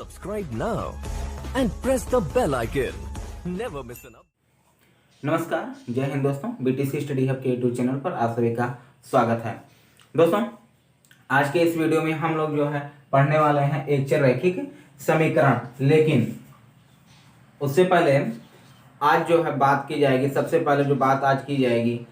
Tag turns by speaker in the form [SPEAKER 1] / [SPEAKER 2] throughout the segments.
[SPEAKER 1] Subscribe now and press the bell icon. Never miss an up.
[SPEAKER 2] नमस्कार, जय हिंद दोस्तों। BTC study hub के YouTube channel पर आप सभी का स्वागत है। दोस्तों, आज के इस वीडियो में हम लोग जो है पढ़ने वाले हैं एक चररैखिक समीकरण, लेकिन उससे पहले आज जो है बात की जाएगी। सबसे पहले जो बात आज की जाएगी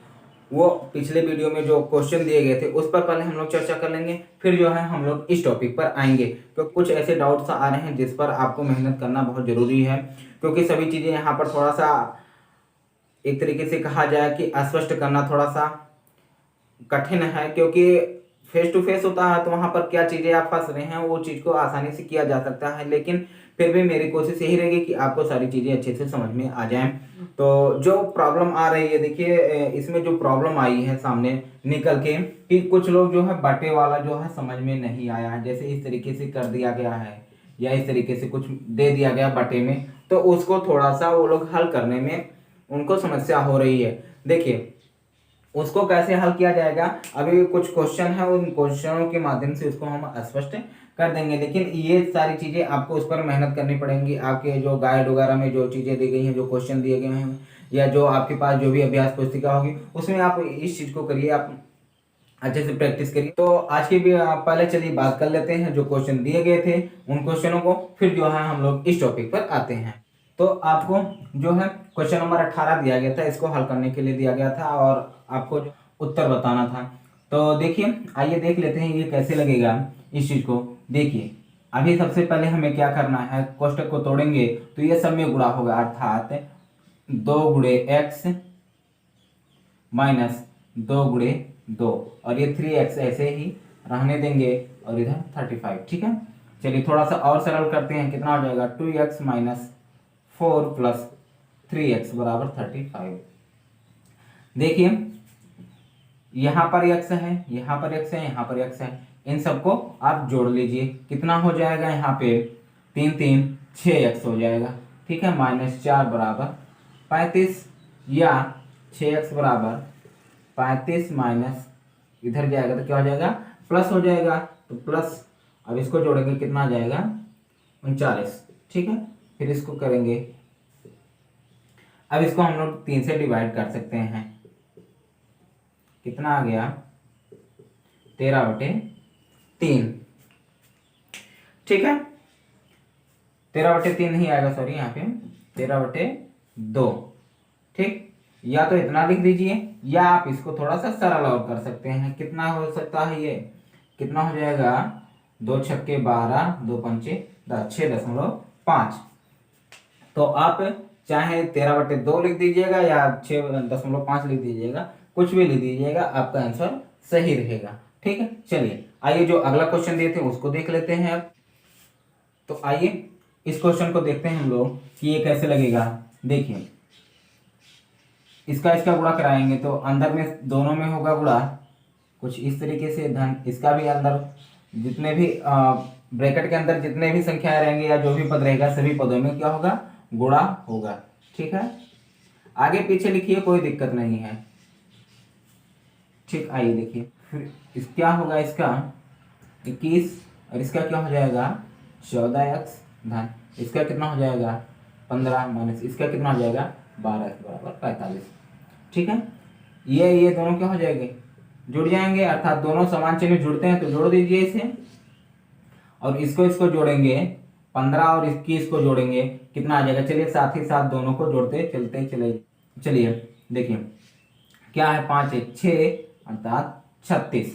[SPEAKER 2] वो पिछले वीडियो में जो क्वेश्चन दिए गए थे उस पर पहले हम लोग चर्चा कर लेंगे, फिर जो है हम लोग इस टॉपिक पर आएंगे। तो कुछ ऐसे डाउट्स आ रहे हैं जिस पर आपको मेहनत करना बहुत जरूरी है, क्योंकि सभी चीजें यहाँ पर थोड़ा सा एक तरीके से कहा जाए कि स्पष्ट करना थोड़ा सा कठिन है, क्योंकि फेस टू फेस होता है तो वहां पर क्या चीजें आप फंस रहे हैं वो चीज को आसानी से किया जा सकता है, लेकिन फिर भी मेरी कोशिश यही रहेगी कि आपको सारी चीजें अच्छे से समझ में आ जाएं। तो जो प्रॉब्लम आ रही है, देखिए इसमें जो प्रॉब्लम आई है सामने निकल के कि कुछ लोग जो है बटे वाला जो है समझ में नहीं आया है, जैसे इस तरीके से कर दिया गया है या इस तरीके से कुछ दे दिया गया बटे में, तो उसको थोड़ा सा वो लोग हल करने में उनको समस्या हो रही है। देखिए उसको कैसे हल किया जाएगा, अभी कुछ क्वेश्चन है, उन क्वेश्चनों के माध्यम से उसको हम स्पष्ट कर देंगे, लेकिन ये सारी चीजें आपको उस पर मेहनत करनी पड़ेंगी। आपके जो गाइड वगैरह में जो चीजें दी गई हैं, जो क्वेश्चन दिए गए हैं, या जो आपके पास जो भी अभ्यास पुस्तिका होगी उसमें आप इस चीज को करिए, आप अच्छे से प्रैक्टिस करिए। तो आज की भी पहले चलिए बात कर लेते हैं जो क्वेश्चन दिए गए थे उन क्वेश्चनों को, फिर जो है हम लोग इस टॉपिक पर आते हैं। तो आपको जो है क्वेश्चन नंबर 18 दिया गया था, इसको हल करने के लिए दिया गया था और आपको जो उत्तर बताना था। तो देखिए, आइए देख लेते हैं ये कैसे लगेगा इस चीज को। देखिए अभी सबसे पहले हमें क्या करना है, कोष्टक को तोड़ेंगे तो ये सब में गुणा होगा, अर्थात 2 गुणे x माइनस 2 गुणे 2, और ये 3x ऐसे ही रहने देंगे और इधर 35। ठीक है, चलिए थोड़ा सा और सरल करते हैं। कितना हो जाएगा 2x माइनस 4 प्लस 3x बराबर 35। देखिए यहाँ पर x है, यहाँ पर x है, यहाँ पर x है, इन सबको आप जोड़ लीजिए। कितना हो जाएगा यहाँ पे 3 3 6x हो जाएगा। ठीक है, माइनस 4 बराबर 35, या 6x बराबर 35 माइनस इधर जाएगा तो क्या हो जाएगा प्लस हो जाएगा, तो प्लस अब इसको जोड़ेंगे कितना आ जाएगा 39। ठीक है, फिर इसको करेंगे, अब इसको हम लोग 3 से डिवाइड कर सकते हैं। कितना आ गया 13/3। ठीक है, 13/3 नहीं आएगा, सॉरी, यहाँ पे 13/2। ठीक, या तो इतना लिख दीजिए या आप इसको थोड़ा सा सरल और कर सकते हैं। कितना हो सकता है ये, कितना हो जाएगा 2 छक्के 12, 2 पंचे 10, 6.5। तो आप चाहे 13/2 लिख दीजिएगा या 6.5 लिख दीजिएगा, कुछ भी लिख दीजिएगा, आपका आंसर सही रहेगा। ठीक है, चलिए आइए जो अगला क्वेश्चन दिए थे उसको देख लेते हैं अब। तो आइए इस क्वेश्चन को देखते हैं हम लोग कि ये कैसे लगेगा। देखिए इसका गुणा कराएंगे तो अंदर में दोनों में होगा गुणा, कुछ इस तरीके से, धन इसका भी अंदर जितने भी ब्रैकेट के अंदर जितने भी संख्याएं रहेंगे या जो भी पद रहेगा सभी पदों में क्या होगा गुणा होगा। ठीक है, आगे पीछे लिखिए, कोई दिक्कत नहीं है। ठीक, आइए देखिए फिर क्या होगा, इसका 21 और इसका क्या हो जाएगा 14x, धन इसका कितना हो जाएगा 15 माइनस इसका कितना हो जाएगा 12x बराबर 45। ठीक है, ये दोनों क्या हो जाएंगे जुड़ जाएंगे, अर्थात दोनों समान चिन्ह जुड़ते हैं तो जोड़ दीजिए इसे, और इसको जोड़ेंगे 15 और 21 को जोड़ेंगे, कितना आ जाएगा, चलिए साथ ही साथ दोनों को जोड़ते चलते चले। चलिए देखिए क्या है 5 1 6 अर्थात 36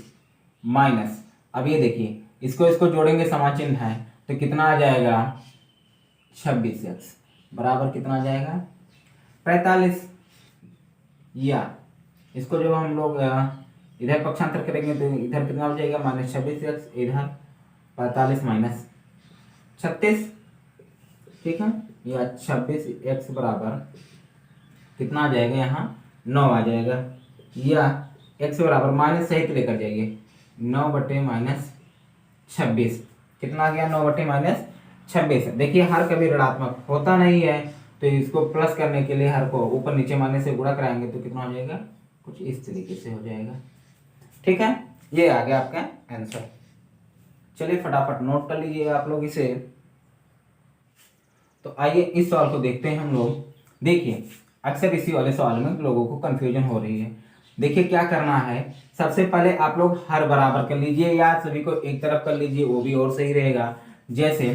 [SPEAKER 2] माइनस, अब ये देखिए इसको जोड़ेंगे समान चिन्ह है तो कितना आ जाएगा 26x बराबर कितना आ जाएगा 45, या इसको जब हम लोग इधर पक्षांतर करेंगे तो इधर कितना हो जाएगा माइनस 26x, इधर 45 माइनस 36। ठीक है, या 26x बराबर कितना आ जाएगा यहाँ 9 आ जाएगा, या x बराबर माइनस सहित लेकर जाइए 9/-26। कितना आ गया 9/-26। देखिए हर कभी ऋणात्मक होता नहीं है तो इसको प्लस करने के लिए हर को ऊपर नीचे माइनस से गुणा कराएंगे तो कितना हो जाएगा कुछ इस तरीके से हो जाएगा। ठीक है, ये आ गया आपका आंसर। चलिए फटाफट नोट कर लीजिए आप लोग इसे। तो आइए इस सवाल को देखते हैं हम लोग। देखिए अक्सर इसी वाले सवाल में लोगों को कंफ्यूजन हो रही है। देखिए क्या करना है, सबसे पहले आप लोग हर बराबर कर लीजिए या सभी को एक तरफ कर लीजिए, वो भी और सही रहेगा। जैसे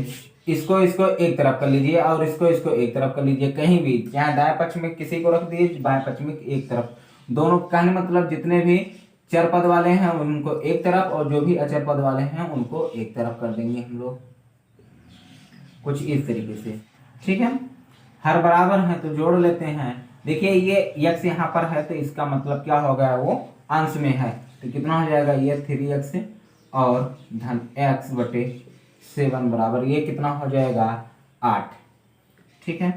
[SPEAKER 2] इसको इसको एक तरफ कर लीजिए और इसको इसको एक तरफ कर लीजिए, कहीं भी चाहे दाएं पक्ष में किसी को रख दीजिए, बाएं पक्ष में एक तरफ, दोनों कहने मतलब जितने भी चर पद वाले हैं उनको एक तरफ और जो भी अचर पद वाले हैं उनको एक तरफ कर देंगे हम लोग, कुछ इस तरीके से। ठीक है, हर बराबर है तो जोड़ लेते हैं। देखिए ये x यहाँ पर है तो इसका मतलब क्या हो गया, वो अंश में है, तो कितना हो जाएगा ये 3x और धन x बटे 7 बराबर ये कितना हो जाएगा 8। ठीक है,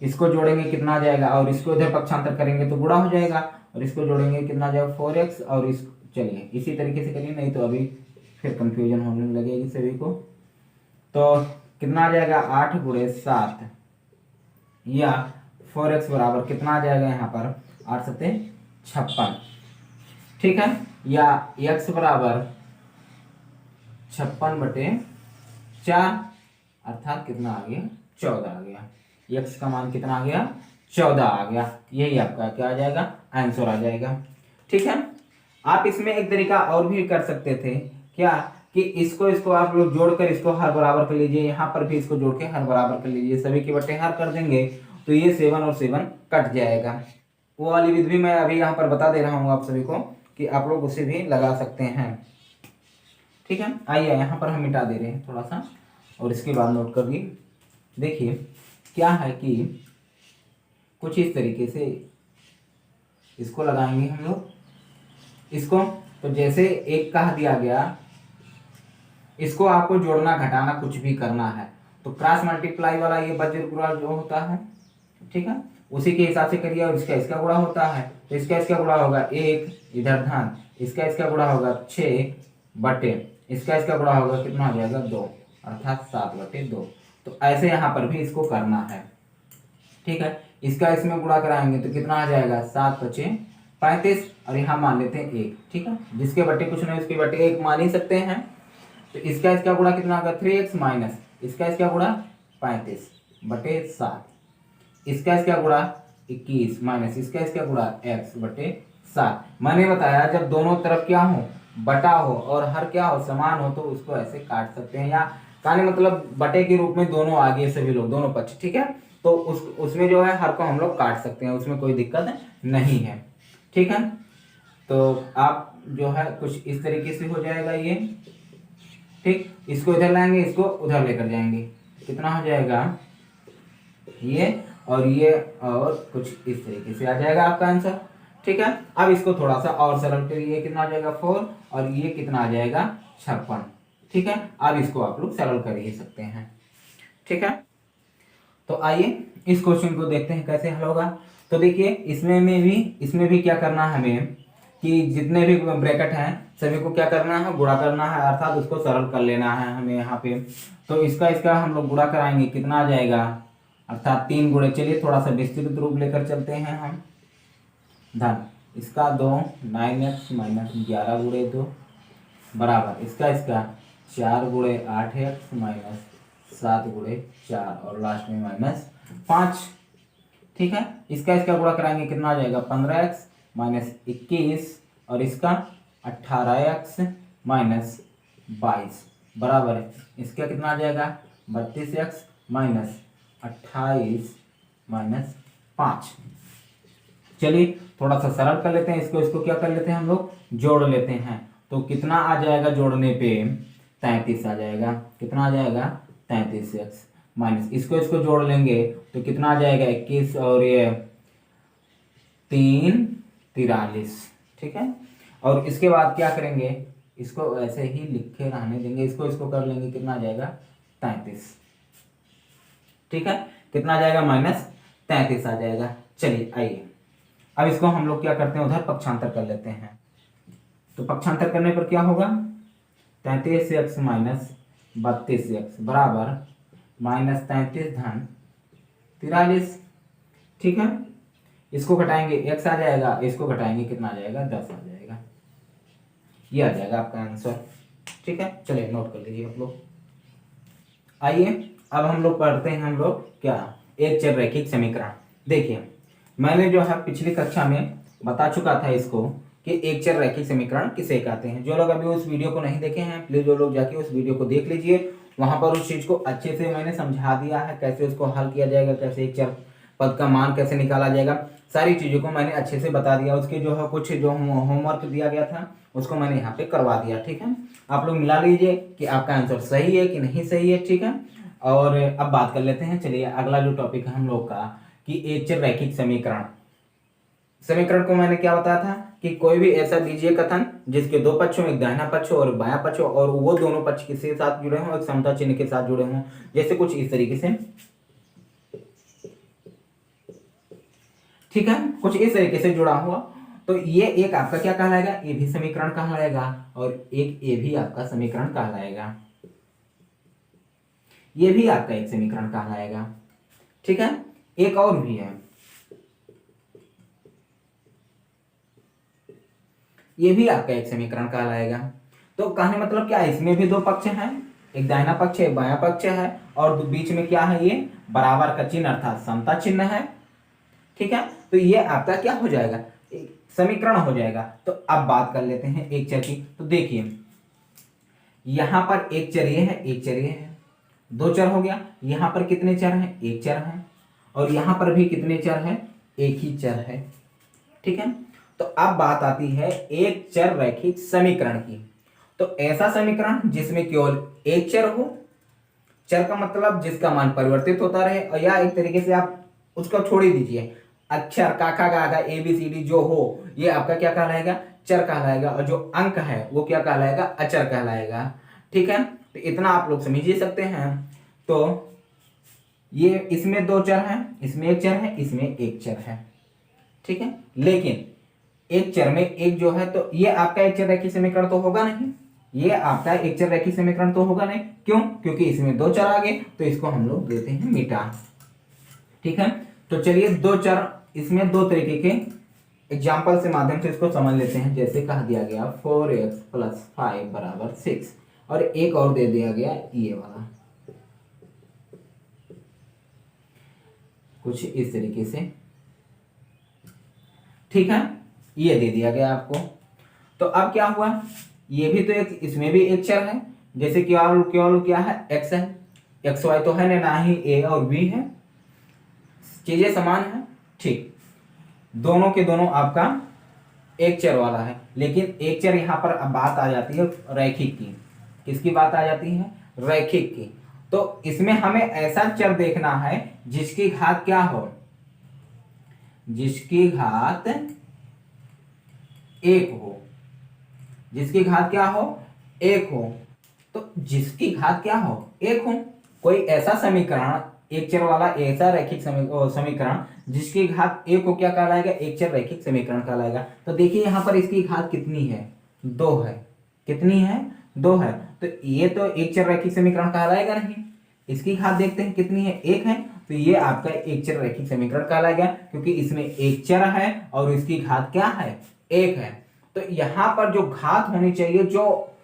[SPEAKER 2] इसको जोड़ेंगे कितना आ जाएगा और इसको इधर पक्षांतर करेंगे तो गुणा हो जाएगा और इसको जोड़ेंगे कितना आ जाएगा 4x और इस चलिए इसी तरीके से करिए, नहीं तो अभी फिर कंफ्यूजन होने लगेगी सभी को। तो कितना आ जाएगा 8 गुणे 7 या 4x बराबर कितना आ जाएगा यहाँ पर 8 सत्ते 56। ठीक है, या x बराबर 56 बटे 4 अर्थात कितना आ गया 14 आ गया। x का मान कितना आ गया 14 आ गया, यही आपका क्या आ जाएगा आंसर आ जाएगा। ठीक है, आप इसमें एक तरीका और भी कर सकते थे, क्या कि इसको इसको आप लोग जोड़कर इसको हर बराबर कर लीजिए, यहाँ पर भी इसको जोड़ के हर बराबर कर लीजिए, सभी के बट्टे हर कर देंगे तो ये 7 और 7 कट जाएगा। वो वाली विधि भी मैं अभी यहाँ पर बता दे रहा हूँ आप सभी को कि आप लोग उसे भी लगा सकते हैं। ठीक है, आइए यहाँ पर हम मिटा दे रहे हैं थोड़ा सा और इसके बाद नोट कर ली। देखिए क्या है कि कुछ इस तरीके से इसको लगाएंगे हम लोग इसको, तो जैसे एक कह दिया गया, इसको आपको जोड़ना घटाना कुछ भी करना है तो क्रॉस मल्टीप्लाई वाला ये वज्र गुणा जो होता है, ठीक है, उसी के हिसाब से करिए। और इसका गुणा होता है तो इसका गुणा होगा 1 इधर धन, इसका गुणा होगा 6 बटे इसका गुणा होगा कितना हो जाएगा 2 अर्थात 7 बटे 2। तो ऐसे यहाँ पर भी इसको करना है। ठीक है, इसका इसमें गुणा कराएंगे तो कितना आ जाएगा 7 बचे 35 और यहाँ मान लेते हैं 1। ठीक है, जिसके बटे कुछ नहीं उसके बटे 1 मान ही सकते हैं। तो इसका गुणा कितना होगा 3x माइनस इसका गुणा 35 बटे 7, इसका गुणा 21 माइनस इसका गुणा x बटे 7। मैंने बताया जब दोनों तरफ क्या हो बटा हो और हर क्या हो समान हो तो उसको ऐसे काट सकते हैं, या काने मतलब बटे के रूप में दोनों आगे सभी लोग दोनों पक्ष। ठीक है, तो उसमें जो है हर को हम लोग काट सकते हैं, उसमें कोई दिक्कत नहीं है। ठीक है, तो आप जो है कुछ इस तरीके से हो जाएगा ये। ठीक, इसको इधर लाएंगे इसको उधर लेकर जाएंगे, कितना हो जाएगा ये और कुछ इस तरीके से आ जाएगा आपका आंसर। ठीक है, अब इसको थोड़ा सा और सरल करिए, कितना आ जाएगा 4 और ये कितना आ जाएगा 56। ठीक है, अब इसको आप लोग सरल कर ही सकते हैं। ठीक है, तो आइए इस क्वेश्चन को देखते हैं कैसे हल होगा। तो देखिए इसमें भी क्या करना है हमें कि जितने भी ब्रैकेट हैं सभी को क्या करना है गुणा करना है, अर्थात उसको सरल कर लेना है हमें यहाँ पे। तो इसका हम लोग गुणा कराएंगे कितना आ जाएगा अर्थात 3 गुणे, चलिए थोड़ा सा विस्तृत रूप लेकर चलते हैं हम। धन इसका 2 9x माइनस 11 गुणे 2 बराबर इसका 4 गुणे 8x माइनस 7 गुणे 4 और लास्ट में माइनस 5। ठीक है, इसका गुणा कराएंगे कितना आ जाएगा 15x माइनस 21 और इसका 18x माइनस 22 बराबर है इसका कितना आ जाएगा 32x माइनस 28 माइनस 5। चलिए थोड़ा सा सरल कर लेते हैं इसको क्या कर लेते हैं हम लोग जोड़ लेते हैं। तो कितना आ जाएगा जोड़ने पे 33 आ जाएगा, कितना आ जाएगा 33x माइनस इसको जोड़ लेंगे तो कितना आ जाएगा 21 और ये 3 43। ठीक है, और इसके बाद क्या करेंगे इसको ऐसे ही लिखे रहने देंगे, इसको कर लेंगे कितना आ जाएगा 33। ठीक है, कितना आ जाएगा माइनस 33 आ जाएगा। चलिए आइए अब इसको हम लोग क्या करते हैं उधर पक्षांतर कर लेते हैं। तो पक्षांतर करने पर क्या होगा 33x माइनस 32x बराबर माइनस 33 धन 43। ठीक है, इसको घटाएंगे x आ जाएगा, इसको घटाएंगे कितना आ जाएगा 10 आ जाएगा, ये आ जाएगा आपका आंसर। ठीक है, चलिए नोट कर लीजिए आप लोग। आइए अब हम लोग पढ़ते हैं हम लोग क्या, एक चर रैखिक समीकरण। देखिए मैंने जो है पिछली कक्षा में बता चुका था इसको कि एक चर रैखिक समीकरण किसे कहते हैं। जो लोग अभी उस वीडियो को नहीं देखे हैं प्लीज वो लोग जाके उस वीडियो को देख लीजिए, वहां पर उस चीज को अच्छे से मैंने समझा दिया है, कैसे उसको हल किया जाएगा, कैसे एक चर पद का मान कैसे निकाला जाएगा, सारी चीजों को मैंने अच्छे से बता दिया। उसके जो है कुछ जो होमवर्क दिया गया था उसको मैंने यहाँ पे करवा दिया। ठीक है, आप लोग मिला लीजिए कि आपका आंसर सही है कि नहीं सही है। ठीक है, और अब बात कर लेते हैं। चलिए अगला जो टॉपिक है हम लोग का कि एक चर रैखिक समीकरण। समीकरण को मैंने क्या बताया था कि कोई भी ऐसा दीजिए कथन जिसके दो पक्ष हो, एक दाहिना पक्ष हो और बायां पक्ष हो, और वो दोनों पक्ष किसके साथ जुड़े हों, एक समता चिन्ह के साथ जुड़े हों, जैसे कुछ इस तरीके से। ठीक है, कुछ इस तरीके से जुड़ा हुआ, तो ये एक आपका क्या कहलाएगा, ये भी समीकरण कहलाएगा, और एक ये भी आपका समीकरण कहलाएगा, ये भी आपका एक समीकरण कहलाएगा। ठीक है, एक और भी है, ये भी आपका एक समीकरण कहलाएगा। तो कहने मतलब क्या, इसमें भी दो पक्ष हैं, एक दाहिना पक्ष है, एक बायां पक्ष है, और बीच में क्या है, ये बराबर का चिन्ह अर्थात समता चिन्ह है। ठीक है, तो ये आपका क्या हो जाएगा, एक समीकरण हो जाएगा। तो अब बात कर लेते हैं एक चर की। तो देखिए यहां पर एक चर ये है, एक चर ये है, दो चर हो गया। यहां पर कितने चर हैं, एक चर है, और यहां पर भी कितने चर हैं, एक ही चर है। ठीक है, तो अब बात आती है एक चर रैखिक समीकरण की। तो ऐसा समीकरण जिसमें केवल एक चर हो, चर का मतलब जिसका मान परिवर्तित होता रहे, और या एक तरीके से आप उसको छोड़ ही दीजिए, अक्षर काका गागा ए बी सी डी जो हो, ये आपका क्या कहलाएगा, चर कहलाएगा, और जो अंक है वो क्या कहलाएगा, अचर कहलाएगा। ठीक है, तो इतना आप लोग समझ ही सकते हैं। तो ये इसमें दो चर हैं, इसमें एक चर है, इसमें एक चर है। ठीक है, लेकिन एक चर में एक जो है, तो ये आपका एक चर रैखिक समीकरण तो होगा नहीं, ये आपका एक चर रैखिक समीकरण तो होगा नहीं। क्यों, क्योंकि इसमें दो चर आ गए, तो इसको हम लोग देते हैं मिटा। ठीक है, तो चलिए दो चर, इसमें दो तरीके के एग्जाम्पल से माध्यम से इसको समझ लेते हैं। जैसे कह दिया गया 4x + 5 = 6, और एक और दे दिया गया ये वाला, कुछ इस तरीके से। ठीक है, ये दे दिया गया आपको। तो अब क्या हुआ, ये भी तो एक, इसमें भी एक चर है, जैसे केवल केवल क्या है, x है, एक्स वाई तो है ना ही a और b है, चीजें समान है। ठीक, दोनों के दोनों आपका एक चर वाला है, लेकिन एक चर यहां पर अब बात आ जाती है रैखिक की। किसकी बात आ जाती है, रैखिक की। तो इसमें हमें ऐसा चर देखना है जिसकी घात क्या हो, जिसकी घात एक हो, जिसकी घात क्या हो, एक हो। तो जिसकी घात क्या हो, एक हो, कोई ऐसा समीकरण, एक चर वाला ऐसा रैखिक समीकरण जिसकी घात एक हो, क्या कहलाएगा, एक चर रैखिक समीकरण कहलाएगा। तो देखिए यहां पर इसकी घात कितनी है, दो है, कितनी है, दो है, तो ये तो एक चर रैखिक समीकरण कहलाएगा नहीं। इसकी घात देखते हैं कितनी है, एक है, तो ये आपका एक चर रैखिक समीकरण कहलाएगा, क्योंकि इसमें एक चर है और इसकी घात क्या है, एक है। तो यहां पर जो घात होनी चाहिए, जो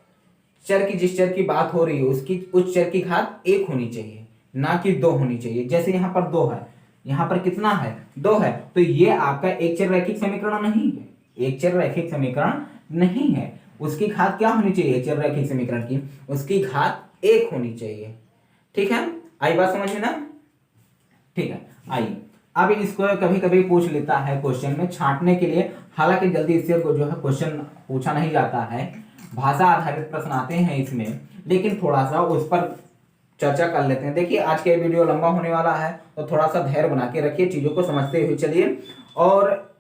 [SPEAKER 2] चर की, जिस चर की बात हो रही है उसकी, उस चर की घात एक होनी चाहिए, ना कि दो होनी चाहिए। जैसे यहाँ पर दो है, यहाँ पर कितना है, दो है, तो ये आपका एक चर रैखिक समीकरण नहीं है, एक चर रैखिक समीकरण नहीं है। उसकी घात क्या होनी चाहिए, एक चर रैखिक समीकरण की, उसकी घात एक होनी चाहिए। ठीक है, आई बात समझ में ना। ठीक है, आइए अब इसको कभी कभी पूछ लेता है क्वेश्चन में छांटने के लिए, हालांकि जल्दी इससे जो है क्वेश्चन पूछा नहीं जाता है, भाषा आधारित प्रश्न आते हैं इसमें, लेकिन थोड़ा सा उस पर चर्चा कर लेते हैं। देखिए आज का वीडियो लंबा होने वाला है, तो थोड़ा सा धैर्य बना के रखिए, चीजों को समझते हुए चलिए, और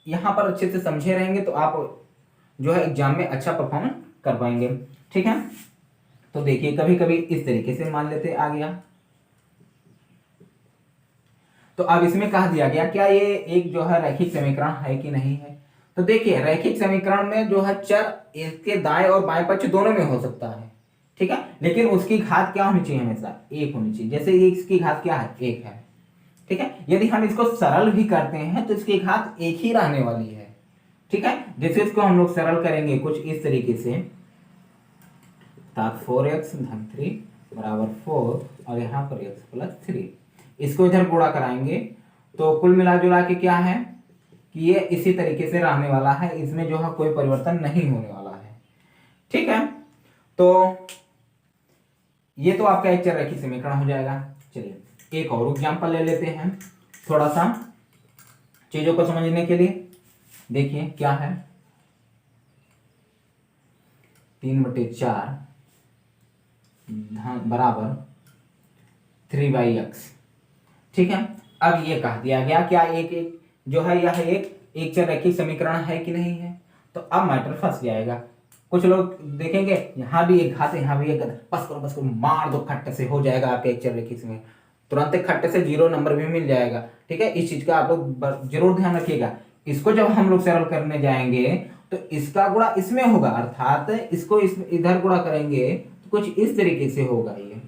[SPEAKER 2] यहाँ पर अच्छे से समझे रहेंगे तो आप जो है एग्जाम में अच्छा परफॉर्म कर पाएंगे। ठीक है, तो देखिए कभी कभी इस तरीके से मान लेते आ गया। तो अब इसमें कहा दिया गया क्या ये एक जो है रैखिक समीकरण है कि नहीं है। तो देखिए रैखिक समीकरण में जो है चर इसके दाएं और बाएं पक्ष दोनों में हो सकता है। ठीक है, लेकिन उसकी घात क्या होनी चाहिए, हमेशा एक होनी चाहिए। जैसे ये इसकी घात क्या है, एक है। ठीक है, यदि हम इसको सरल भी करते हैं तो इसकी घात एक ही रहने वाली है। ठीक है, जैसे इसको हम लोग सरल करेंगे कुछ इस तरीके से, 4x - 3 बराबर 4 और यहाँ पर x प्लस 3। इसको इधर गुणा कराएंगे तो कुल मिला जुला के क्या है कि ये इसी तरीके से रहने वाला है, इसमें जो है कोई परिवर्तन नहीं होने वाला है। ठीक है, तो ये तो आपका एक चररेखी समीकरण हो जाएगा। चलिए एक और एग्जांपल ले लेते हैं थोड़ा सा चीजों को समझने के लिए। देखिए क्या है, 3/4 बराबर 3/x। ठीक है, अब ये कह दिया गया क्या एक जो है यह एक चररेखी समीकरण है कि नहीं है, तो अब मैटर फंस जाएगा। कुछ लोग देखेंगे यहाँ भी एक घात है यहाँ भी एक घात, बस करो मार दो खट्टे से हो जाएगा आपके एक चररेखी समीकरण, तुरंत खट्टे से 0 नंबर भी मिल जाएगा। ठीक है, इस चीज का आप लोग जरूर ध्यान रखिएगा। इसको जब हम लोग सरल करने जाएंगे तो इसका गुणा इसमें होगा, अर्थात इसको इधर गुणा करेंगे तो कुछ इस तरीके से होगा ये,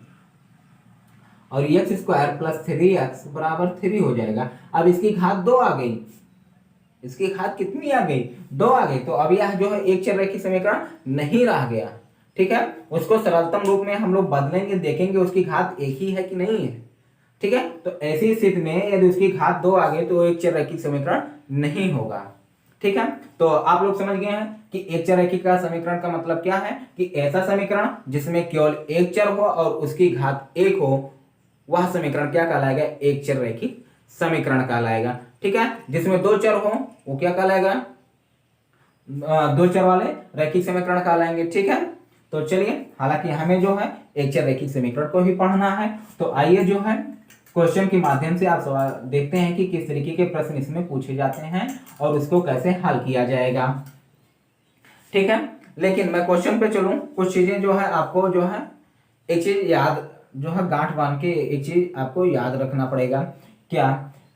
[SPEAKER 2] और x स्क्वायर प्लस 3x बराबर 3 हो जाएगा। अब इसकी घात 2 आ गई, इसकी घात कितनी आ गई, 2 आ गई। तो अब यह जो है एक चररेखी समीकरण नहीं रह गया। ठीक है, उसको सरलतम रूप में हम लोग बदलेंगे, देखेंगे उसकी घात एक ही है कि नहीं है। ठीक है, तो ऐसी स्थिति में यदि उसकी घात 2 आ गई तो एक चररेखी समीकरण नहीं होगा। ठीक है, तो आप लोग समझ गए हैं कि एक चररेखी का समीकरण का मतलब क्या है कि ऐसा समीकरण जिसमें केवल एक चर हो और उसकी घात 1 हो, वह समीकरण क्या कहलाएगा, एक चररेखी समीकरण कहलाएगा। ठीक है, जिसमें 2 चर हो वो क्या कहलाएगा, 2 चर वाले रैखिक समीकरण कहलाएंगे। ठीक है, तो चलिए हालांकि हमें जो है एक चररेखी समीकरण को ही पढ़ना है, तो आइए जो है क्वेश्चन के माध्यम से आप सवाल देखते हैं कि किस तरीके के प्रश्न इसमें पूछे जाते हैं और उसको कैसे हल किया जाएगा। ठीक है, लेकिन मैं क्वेश्चन पे चलूं, कुछ चीजें जो है आपको जो है एक चीज याद जो है गांठ बांध के एक चीज आपको याद रखना पड़ेगा, क्या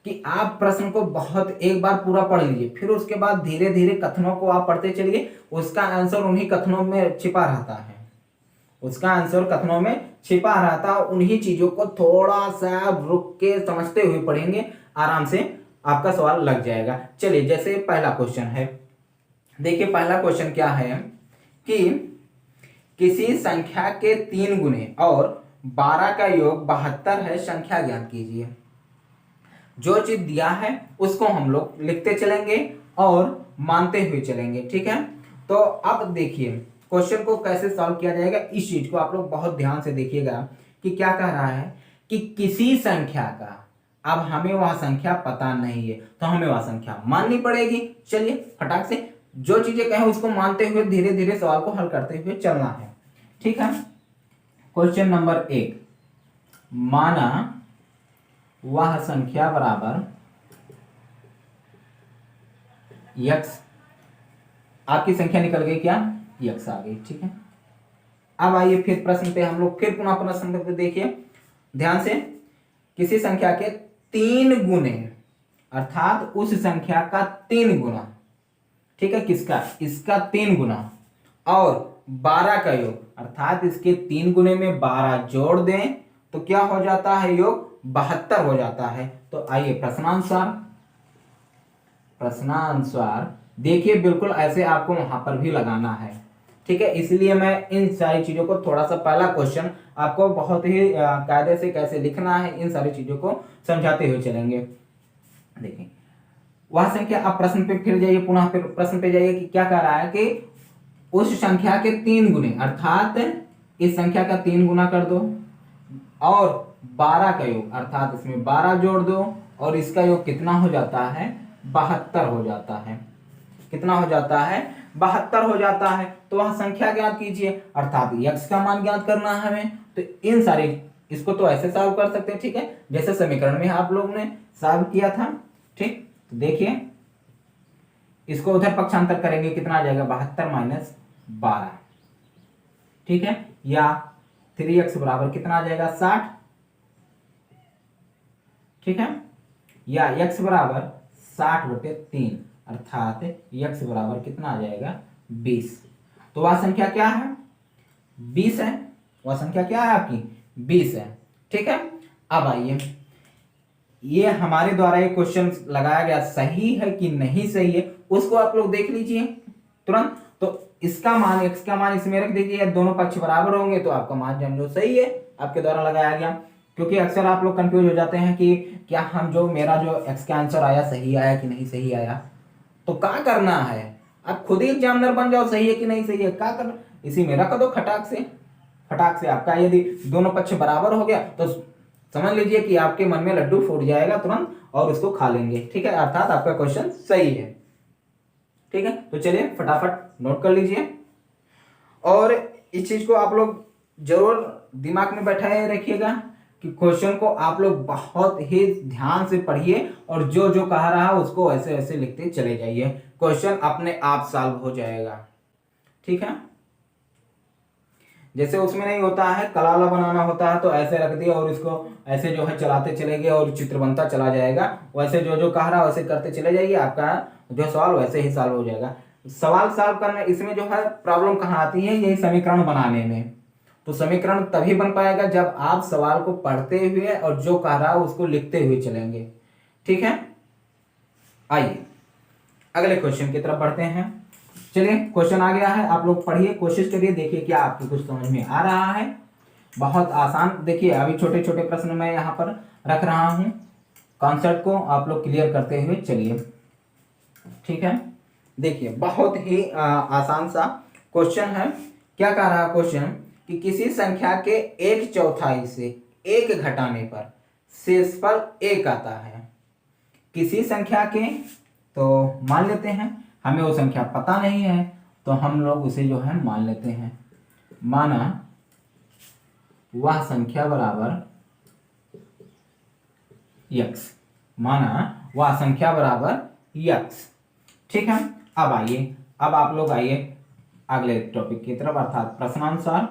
[SPEAKER 2] कि आप प्रश्न को बहुत एक बार पूरा पढ़ लीजिए, फिर उसके बाद धीरे धीरे कथनों को आप पढ़ते चलिए, उसका आंसर उन्हीं कथनों में छिपा रहता है, उसका आंसर कथनों में छिपा रहता है। उन्हीं चीजों को थोड़ा सा रुक के समझते हुए पढ़ेंगे, आराम से आपका सवाल लग जाएगा। चलिए जैसे पहला क्वेश्चन है, देखिए पहला क्वेश्चन क्या है कि किसी संख्या के 3 गुने और 12 का योग 72 है, संख्या ज्ञात कीजिए। जो चीज दिया है उसको हम लोग लिखते चलेंगे और मानते हुए चलेंगे। ठीक है, तो अब देखिए क्वेश्चन को कैसे सॉल्व किया जाएगा, इस चीज को आप लोग बहुत ध्यान से देखिएगा कि क्या कह रहा है कि किसी संख्या का, अब हमें वह संख्या पता नहीं है तो हमें वह संख्या माननी पड़ेगी। चलिए फटाक से जो चीजें कहें उसको मानते हुए धीरे धीरे सवाल को हल करते हुए चलना है। ठीक है, क्वेश्चन नंबर 1, माना वह संख्या बराबर x, आपकी संख्या निकल गई क्या, x आ गई। ठीक है, अब आइए फिर प्रश्न पे हम लोग फिर पुनः प्रश्न पे देखिए ध्यान से। किसी संख्या के 3 गुने, अर्थात उस संख्या का 3 गुना, ठीक है, किसका, इसका 3 गुना और 12 का योग, अर्थात इसके 3 गुने में 12 जोड़ दें तो क्या हो जाता है, योग 72 हो जाता है। तो आइए प्रश्नानुसार देखिए, बिल्कुल ऐसे आपको वहां पर भी लगाना है। ठीक है, इसलिए मैं इन सारी चीजों को थोड़ा सा, पहला क्वेश्चन आपको बहुत ही कायदे से कैसे लिखना है इन सारी चीजों को समझाते हुए चलेंगे। देखिए वह संख्या, आप प्रश्न पे फिर जाइए, पुनः फिर प्रश्न पे जाइए कि क्या कह रहा है कि उस संख्या के 3 गुने, अर्थात इस संख्या का 3 गुना कर दो और 12 का योग, अर्थात इसमें 12 जोड़ दो और इसका योग कितना हो जाता है, 72 हो जाता है। कितना हो जाता है, 72 हो जाता है। तो वह संख्या ज्ञात कीजिए, अर्थात x का मान ज्ञात करना है हमें। तो इन सारे, इसको तो ऐसे सॉल्व कर सकते हैं, ठीक है, जैसे समीकरण में आप लोगों ने सॉल्व किया था। ठीक, तो देखिए इसको उधर पक्षांतर करेंगे, कितना आ जाएगा, 72 माइनस 12। ठीक है, या 3x बराबर कितना आ जाएगा, 60। ठीक है, या x बराबर 60/3, अर्थात x बराबर कितना आ जाएगा, 20। तो वह संख्या क्या है, 20 है। वह संख्या क्या है आपकी, 20 है। ठीक है, अब आइए, ये हमारे द्वारा ये क्वेश्चन लगाया गया सही है कि नहीं सही है, उसको आप लोग देख लीजिए तुरंत। तो इसका मान x का मान इसमें रख दीजिए, दोनों पक्ष बराबर होंगे तो आपका मान जो सही है आपके द्वारा लगाया गया। क्योंकि अक्सर आप लोग कंफ्यूज हो जाते हैं कि क्या हम जो मेरा जो x का आंसर आया सही आया कि नहीं सही आया। तो क्या करना है, आप खुद ही एग्जामिनर बन जाओ, सही है कि नहीं सही है क्या करना, इसी में रख दो फटाक से आपका यदि दोनों पक्ष बराबर हो गया तो समझ लीजिए कि आपके मन में लड्डू फूट जाएगा तुरंत और उसको खा लेंगे। ठीक है, अर्थात आपका क्वेश्चन सही है। ठीक है, तो चलिए फटाफट नोट कर लीजिए और इस चीज को आप लोग जरूर दिमाग में बैठाए रखिएगा कि क्वेश्चन को आप लोग बहुत ही ध्यान से पढ़िए और जो जो कह रहा है उसको ऐसे ऐसे लिखते चले जाइए, क्वेश्चन अपने आप सॉल्व हो जाएगा। ठीक है, जैसे उसमें नहीं होता है कलाला बनाना होता है तो ऐसे रख दिया और इसको ऐसे जो है चलाते चले गए और चित्र बनता चला जाएगा, वैसे जो जो कह रहा है वैसे करते चले जाइए, आपका जो सवाल वैसे ही सॉल्व हो जाएगा। सवाल सॉल्व करने इसमें जो है प्रॉब्लम कहाँ आती है, यही समीकरण बनाने में। तो समीकरण तभी बन पाएगा जब आप सवाल को पढ़ते हुए और जो कह रहा है उसको लिखते हुए चलेंगे। ठीक है, आइए अगले क्वेश्चन की तरफ बढ़ते हैं। चलिए क्वेश्चन आ गया है, आप लोग पढ़िए, कोशिश करिए, देखिए क्या आपको कुछ समझ में आ रहा है। बहुत आसान, देखिए अभी छोटे छोटे प्रश्न मैं यहाँ पर रख रहा हूँ, कॉन्सेप्ट को आप लोग क्लियर करते हुए चलिए। ठीक है, देखिए बहुत ही आसान सा क्वेश्चन है। क्या कह रहा है क्वेश्चन कि किसी संख्या के 1/4 से 1 घटाने पर शेषफल 1 आता है। किसी संख्या के, तो मान लेते हैं हमें वो संख्या पता नहीं है तो हम लोग उसे जो है मान लेते हैं, माना वह संख्या बराबर x, माना वह संख्या बराबर x। ठीक है, अब आइए, अब आप लोग आइए अगले टॉपिक की तरफ, अर्थात प्रश्नानुसार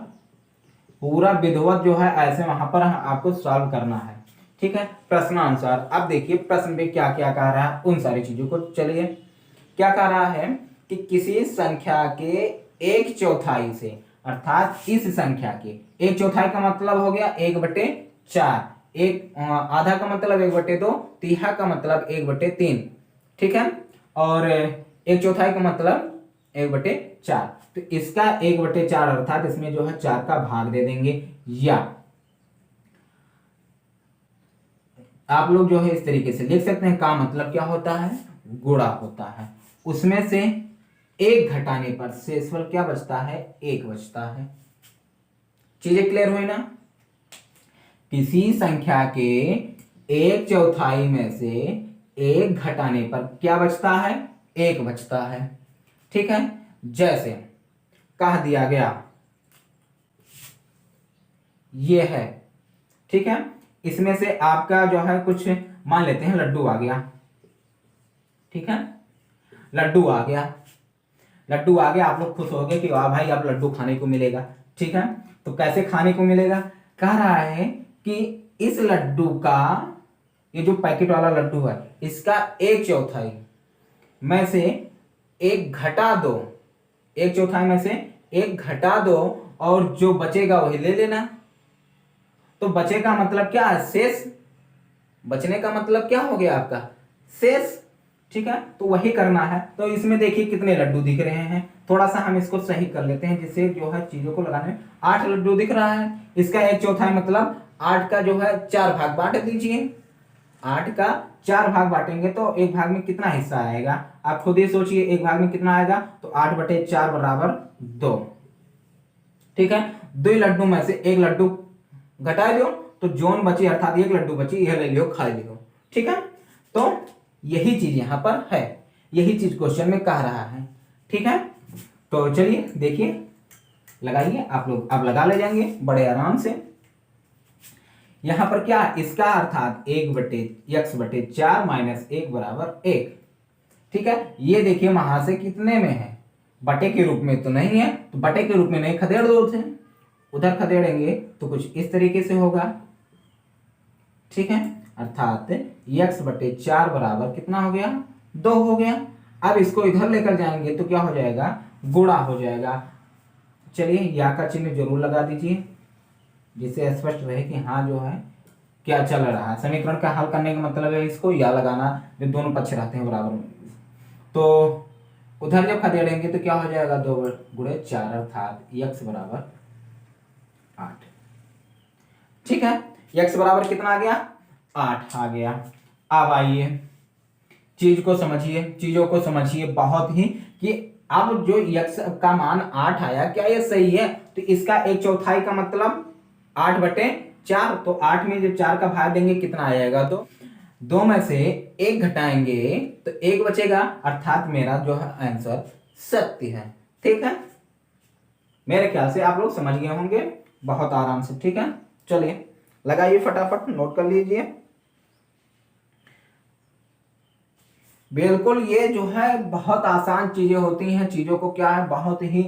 [SPEAKER 2] पूरा विधिवत जो है ऐसे वहां पर आपको सॉल्व करना है। ठीक है, प्रश्नानुसार अब देखिए प्रश्न में क्या क्या कह रहा है उन सारी चीजों को, चलिए क्या कह रहा है कि किसी संख्या के 1/4 से, अर्थात इस संख्या के 1/4 का मतलब हो गया 1/4, एक आधा का मतलब 1/2, तिहा का मतलब 1/3। ठीक है, और 1/4 का मतलब 1/4, तो इसका 1/4 अर्थात इसमें जो है 4 का भाग दे देंगे, या आप लोग जो है इस तरीके से लिख सकते हैं, का मतलब क्या होता है, गुणा होता है, उसमें से 1 घटाने पर शेषफल क्या बचता है, 1 बचता है। चीजें क्लियर हुई ना, किसी संख्या के 1/4 में से 1 घटाने पर क्या बचता है, 1 बचता है। ठीक है, जैसे कह दिया गया ये है। ठीक है, इसमें से आपका जो है कुछ मान लेते हैं लड्डू आ गया। ठीक है, लड्डू आ गया, लड्डू आ गया, आप लोग खुश हो गए कि वाह भाई अब लड्डू खाने को मिलेगा। ठीक है, तो कैसे खाने को मिलेगा, कह रहा है कि इस लड्डू का, ये जो पैकेट वाला लड्डू है इसका 1/4 में से 1 घटा दो, 1/4 में से 1 घटा दो और जो बचेगा वही ले लेना। तो बचेगा मतलब क्या है, शेष, बचने का मतलब क्या हो गया आपका, शेष। ठीक है, तो वही करना है। तो इसमें देखिए कितने लड्डू दिख रहे हैं, थोड़ा सा हम इसको सही कर लेते हैं जिससे जो है चीजों को लगाने में, 8 लड्डू दिख रहा है, इसका 1/4 मतलब 8 का जो है 4 भाग बांट दीजिए, 8 का 4 भाग बांटेंगे तो एक भाग में कितना हिस्सा आएगा, आप खुद ही सोचिए एक भाग में कितना आएगा, तो 8/4 बराबर 2। ठीक है, 2 लड्डू में से 1 लड्डू घटा दो तो जोन बची, अर्थात 1 लड्डू बची, यह ले लियो खा लियो। ठीक है, तो यही चीज यहां पर है, यही चीज क्वेश्चन में कह रहा है। ठीक है, तो चलिए देखिए लगाइए, आप लोग अब लगा ले जाएंगे बड़े आराम से। यहां पर क्या, इसका अर्थात 1/x/4 - 1 बराबर 1। ठीक है, ये देखिए वहां से कितने में है, बटे के रूप में तो नहीं है, तो बटे के रूप में नहीं खदेड़ दो उसे, उधर खदेड़ेंगे तो कुछ इस तरीके से होगा। ठीक है, अर्थात x/4 बराबर कितना हो गया, 2 हो गया। अब इसको इधर लेकर जाएंगे तो क्या हो जाएगा, गुणा हो जाएगा। चलिए या का चिन्ह जरूर लगा दीजिए जिससे स्पष्ट रहे कि हाँ जो है क्या चल रहा है। समीकरण का हल करने का मतलब है इसको या लगाना, जो दोनों पक्ष रहते हैं बराबर में। तो उधर जब खदेड़ेंगे तो क्या हो जाएगा, 2 गुणे 4 अर्थात x बराबर 8। ठीक है, x बराबर कितना आ गया, 8 आ गया। अब आइए चीजों को समझिए बहुत ही, कि अब जो x का मान 8 आया, क्या ये सही है? तो इसका 1/4 का मतलब 8/4, तो 8 में जब 4 का भाग देंगे कितना आ जाएगा, तो 2 में से 1 घटाएंगे तो 1 बचेगा, अर्थात मेरा जो है आंसर सत्य है। ठीक है, मेरे ख्याल से आप लोग समझ गए होंगे बहुत आराम से। ठीक है, चलिए लगाइए, फटाफट नोट कर लीजिए। बिल्कुल, ये जो है बहुत आसान चीजें होती हैं, चीजों को क्या है बहुत ही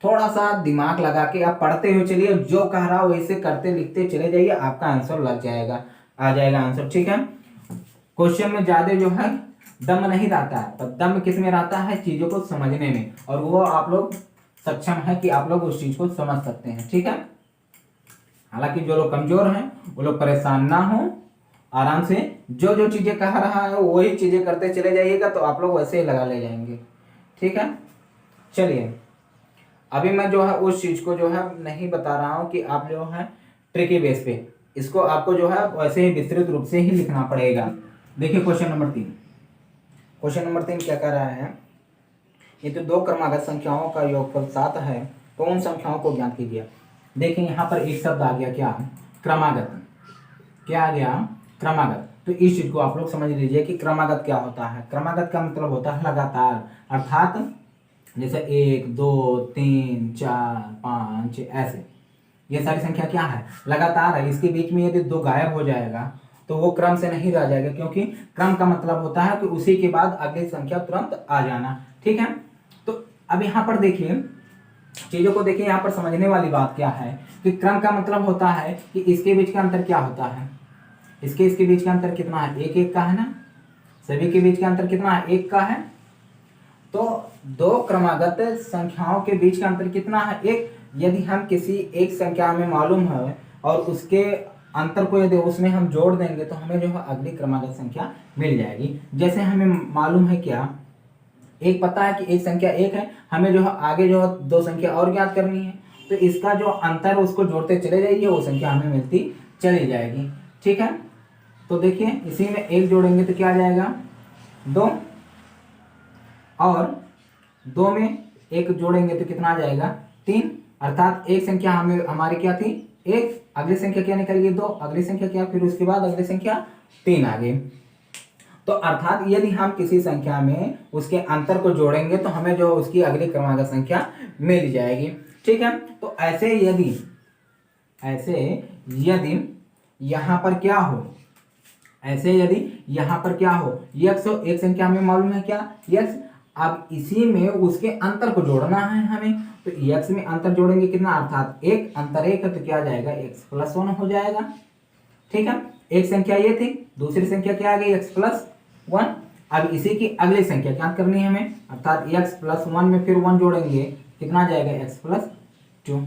[SPEAKER 2] थोड़ा सा दिमाग लगा के आप पढ़ते हुए चलिए, जो कह रहा हो वैसे करते लिखते चले जाइए, आपका आंसर लग जाएगा, आ जाएगा आंसर। ठीक है, क्वेश्चन में ज्यादा जो है दम नहीं रहता है, पर दम किस में रहता है, चीजों को समझने में, और वो आप लोग सक्षम है कि आप लोग उस चीज को समझ सकते हैं। ठीक है, हालांकि जो लोग कमजोर हैं वो लोग परेशान ना हो, आराम से जो जो चीजें कह रहा है वही चीजें करते चले जाइएगा, तो आप लोग वैसे ही लगा ले जाएंगे। ठीक है, चलिए अभी मैं जो है उस चीज को जो है नहीं बता रहा हूं कि आप जो है ट्रिकी बेस पे, इसको आपको जो है वैसे ही विस्तृत रूप से ही लिखना पड़ेगा। देखिए क्वेश्चन नंबर 3, क्वेश्चन नंबर 3 क्या कर रहा है, ये तो 2 क्रमागत संख्याओं का योगफल 7 है, तो उन संख्याओं को ज्ञात कीजिए। देखिए यहाँ पर एक शब्द आ गया, क्या, क्रमागत। क्या आ गया, क्रमागत। तो इस चीज को आप लोग समझ लीजिए कि क्रमागत क्या होता है। क्रमागत का मतलब होता है लगातार, अर्थात जैसे 1 2 3 4 5 ऐसे, ये सारी संख्या क्या है, लगातार है। इसके बीच में यदि 2 गायब हो जाएगा तो वो क्रम से नहीं रह जाएगा, क्योंकि क्रम का मतलब होता है कि उसी के बाद अगली संख्या तुरंत आ जाना। ठीक है, तो अब यहाँ पर देखिए चीजों को देखिए, यहाँ पर समझने वाली बात क्या है कि क्रम का मतलब होता है कि इसके बीच का अंतर क्या होता है, इसके बीच का अंतर कितना है, 1 1 का है ना, सभी के बीच का अंतर कितना है, 1 का है। तो 2 क्रमागत संख्याओं के बीच का अंतर कितना है, 1। यदि हम किसी एक संख्या में मालूम है और उसके अंतर को यदि उसमें हम जोड़ देंगे तो हमें जो है अगली क्रमागत संख्या मिल जाएगी। जैसे हमें मालूम है क्या, एक पता है कि एक संख्या 1 है, हमें जो है आगे जो है 2 संख्या और ज्ञात करनी है, तो इसका जो अंतर उसको जोड़ते चले जाइए, वो संख्या हमें मिलती चली जाएगी। ठीक है, तो देखिए इसी में 1 जोड़ेंगे तो क्या आ जाएगा, 2, और 2 में 1 जोड़ेंगे तो कितना आ जाएगा, 3, अर्थात एक संख्या हमें हमारी क्या थी, 1, अगली संख्या क्या निकलेगी, 2, अगली संख्या क्या, फिर उसके बाद अगली संख्या 3 आ गई। तो अर्थात यदि हम किसी संख्या में उसके अंतर को जोड़ेंगे तो हमें जो उसकी अगली क्रमागत संख्या मिल जाएगी। ठीक है, तो ऐसे यदि यहाँ पर क्या हो, ऐसे यदि यहाँ पर क्या हो, x एक संख्या में मालूम है क्या, x, अब इसी में उसके अंतर को जोड़ना है हमें, तो x में अंतर जोड़ेंगे कितना, अर्थात 1, अंतर 1 है तो क्या जाएगा, x + 1 हो जाएगा। ठीक है, एक संख्या ये थी, दूसरी संख्या क्या आ गई, x + 1। अब इसी की अगली संख्या क्या करनी है हमें, अर्थात x + 1 में फिर 1 जोड़ेंगे, कितना आ जाएगा, x + 2।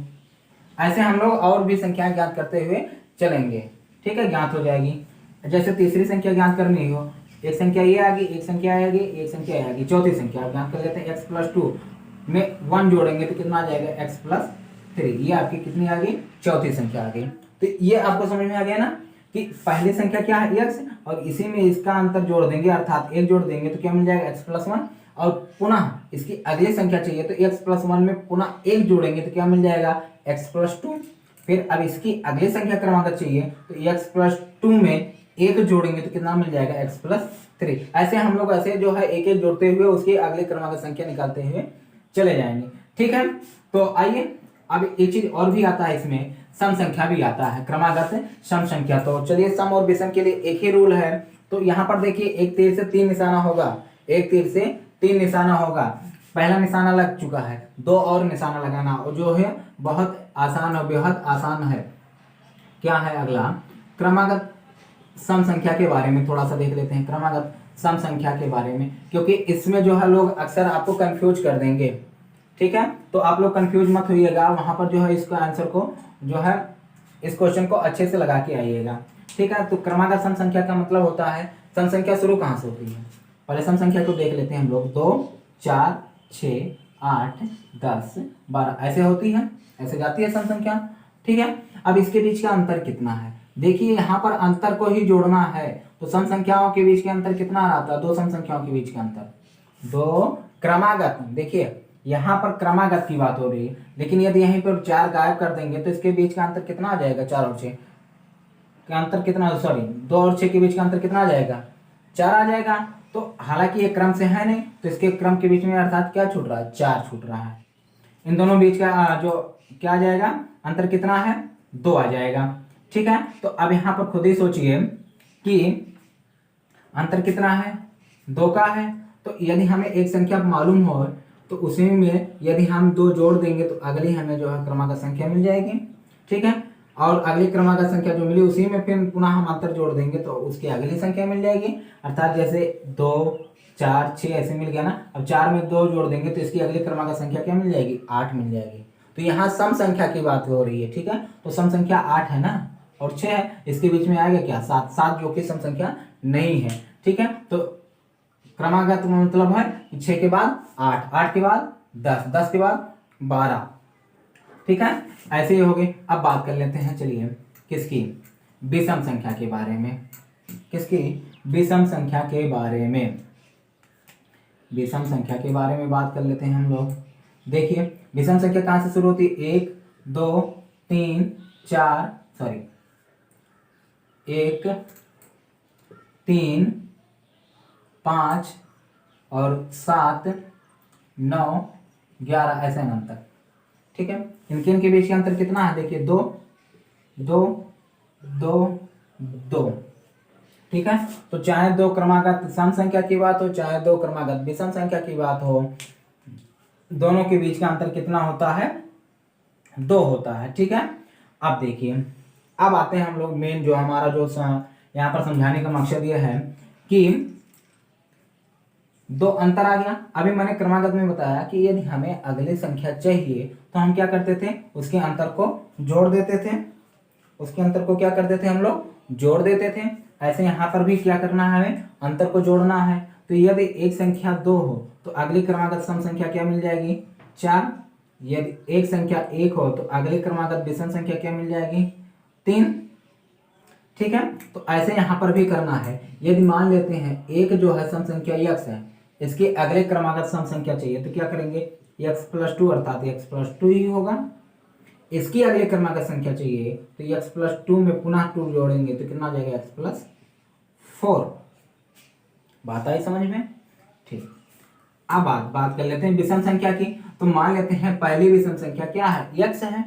[SPEAKER 2] ऐसे हम लोग और भी संख्या ज्ञात करते हुए चलेंगे। ठीक है, ज्ञात हो जाएगी। जैसे तीसरी संख्या ज्ञात करनी हो, एक संख्या ये आ गई, एक संख्या आ गई, एक संख्या आ गई, चौथी संख्या ज्ञात कर लेते हैं, x + 2 में 1 जोड़ेंगे तो कितना आ जाएगा, x + 3। ये आपकी कितनी आ गई, चौथी संख्या आ गई। तो ये आपको समझ में आ गया ना कि पहली संख्या क्या है, x, और इसी में इसका अंतर जोड़ देंगे, अर्थात 1 जोड़ देंगे तो क्या मिल जाएगा, x + 1, और पुनः इसकी अगली संख्या चाहिए तो x + 1 में पुनः 1 जोड़ेंगे तो क्या मिल जाएगा, x + 2। फिर अब इसकी अगली संख्या क्रमागत चाहिए तो x + 2 में 1 जोड़ेंगे तो कितना मिल जाएगा, x + 3। ऐसे हम लोग ऐसे जो है एक एक जोड़ते हुए उसकी अगली क्रमागत संख्या निकालते हुए चले जाएंगे। ठीक है, तो आइए अब एक चीज और भी आता है, इसमें सम संख्या भी आता है, क्रमागत सम संख्या। तो चलिए सम और विषम के लिए एक ही रूल है। तो यहाँ पर देखिए एक तीर से 3 निशाना होगा, एक तीर से 3 निशाना होगा। पहला निशाना लग चुका है, 2 और निशाना लगाना, और जो है बहुत आसान और बेहद आसान है। क्या है अगला, क्रमागत सम संख्या के बारे में थोड़ा सा देख लेते हैं, क्रमागत सम संख्या के बारे में, क्योंकि इसमें जो है लोग अक्सर आपको कंफ्यूज कर देंगे। ठीक है, तो आप लोग कंफ्यूज मत होइएगा, वहां पर जो है इसको आंसर को जो है इस क्वेश्चन को अच्छे से लगा के आइएगा। ठीक है, तो क्रमागत सम संख्या का मतलब होता है, सम संख्या शुरू कहाँ से होती है, पहले सम संख्या को देख लेते हैं हम लोग, 2 4 6 8 10 12 ऐसे होती है, ऐसे जाती है सम संख्या। ठीक है, अब इसके बीच का अंतर कितना है, देखिए यहाँ पर अंतर को ही जोड़ना है, तो सम संख्याओं के बीच के अंतर कितना आता है, दो सम संख्याओं के बीच का अंतर, दो क्रमागत। देखिए यहाँ पर क्रमागत की बात हो रही है, लेकिन यदि यहीं पर 4 गायब कर देंगे तो इसके बीच का अंतर कितना आ जाएगा, 4 और 6 का अंतर कितना, सॉरी 2 और 6 के बीच का अंतर कितना आ जाएगा, 4 आ जाएगा। तो हालांकि ये क्रम से है नहीं, तो इसके क्रम के बीच में अर्थात क्या छूट रहा है, 4 छूट रहा है। इन दोनों बीच का जो क्या आ जाएगा, अंतर कितना है, 2 आ जाएगा। ठीक है, तो अब यहाँ पर खुद ही सोचिए कि अंतर कितना है, 2 का है। तो यदि हमें एक संख्या मालूम हो तो उसी में यदि हम 2 जोड़ देंगे तो अगली हमें जो है क्रमागत संख्या मिल जाएगी। ठीक है, और अगली क्रमागत संख्या जो मिली उसी में फिर पुनः हम अंतर जोड़ देंगे तो उसकी अगली संख्या मिल जाएगी। अर्थात जैसे 2 4 6 ऐसे मिल गया ना, अब 4 में 2 जोड़ देंगे तो इसकी अगली क्रमागत संख्या क्या मिल जाएगी, 8 मिल जाएगी। तो यहाँ सम संख्या की बात हो रही है। ठीक है, तो सम संख्या 8 है ना और 6 है, इसके बीच में आएगा क्या, 7 7 जो कि सम संख्या नहीं है। ठीक है, तो क्रमागत मतलब है 6 के बाद 8 8 के बाद 10 10 के बाद 12। ठीक है, ऐसे ही हो गए। अब बात कर लेते हैं, चलिए किसकी, विषम संख्या के बारे में, किसकी, विषम संख्या के बारे में, विषम संख्या के बारे में बात कर लेते हैं हम लोग। देखिए विषम संख्या कहाँ से शुरू होती है, 1 2 3 4 सॉरी 1 3 5 और 7 9 11 ऐसे अनंत तक। ठीक है, इनके बीच का अंतर कितना है, देखिए 2 2 2 2। ठीक है, तो चाहे 2 क्रमागत सम संख्या की बात हो चाहे 2 क्रमागत विषम संख्या की बात हो, दोनों के बीच का अंतर कितना होता है, 2 होता है। ठीक है, अब देखिए, अब आते हैं हम लोग मेन जो हमारा जो यहाँ पर समझाने का मकसद यह है कि 2 अंतर आ गया। अभी मैंने क्रमागत में बताया कि यदि हमें अगली संख्या चाहिए तो हम क्या करते थे, उसके अंतर को जोड़ देते थे, उसके अंतर को क्या करते थे हम लोग, जोड़ देते थे। ऐसे यहाँ पर भी क्या करना है, हमें अंतर को जोड़ना है। तो यदि एक संख्या 2 हो तो अगली क्रमागत सम संख्या क्या मिल जाएगी, 4। यदि एक संख्या 1 हो तो अगली क्रमागत विषम संख्या क्या मिल जाएगी, 3। ठीक है, तो ऐसे यहाँ पर भी करना है। यदि मान लेते हैं एक जो है सम संख्या x है, इसके अगले क्रमागत सम संख्या चाहिए तो क्या करेंगे, x+2 अर्थात x+2 ही होगा। इसकी अगले क्रमागत संख्या चाहिए तो x+2 में पुनः 2 जोड़ेंगे तो कितना आ जाएगा, x+4। बात आई समझ में। ठीक, अब बात कर लेते हैं विषम संख्या की। तो मान लेते हैं पहली विषम संख्या क्या है, x है,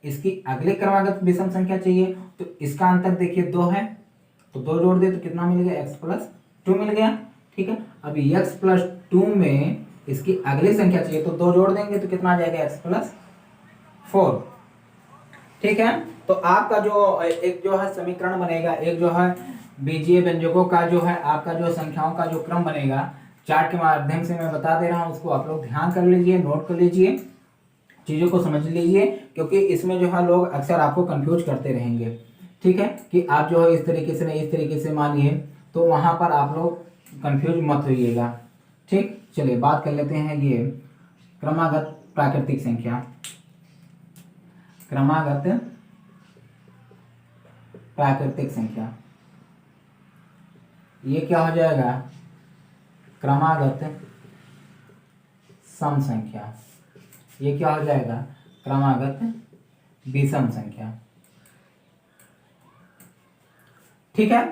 [SPEAKER 2] इसकी अगले क्रमागत विषम संख्या चाहिए तो इसका अंतर देखिए 2 है, तो 2 जोड़ दे तो कितना मिल गया, x+2 मिल गया। ठीक है, अभी x+2 में इसकी अगली संख्या चाहिए तो 2 जोड़ देंगे तो कितना आ जाएगा, x+4। ठीक है, तो आपका जो एक जो है समीकरण बनेगा, एक जो है बीजीय व्यंजकों का जो है आपका जो संख्याओं का जो क्रम बनेगा, चार्ट के माध्यम से मैं बता दे रहा हूँ, उसको आप लोग ध्यान कर लीजिए, नोट कर लीजिए, चीज़ों को समझ लीजिए, क्योंकि इसमें जो है लोग अक्सर आपको कंफ्यूज करते रहेंगे। ठीक है, कि आप जो है इस तरीके से नहीं इस तरीके से मानिए, तो वहाँ पर आप लोग कंफ्यूज मत होइएगा। ठीक, चलिए बात कर लेते हैं ये क्रमागत प्राकृतिक संख्या, क्रमागत प्राकृतिक संख्या, ये क्या हो जाएगा, क्रमागत सम संख्या, ये क्या हो जाएगा, क्रमागत विषम संख्या। ठीक है,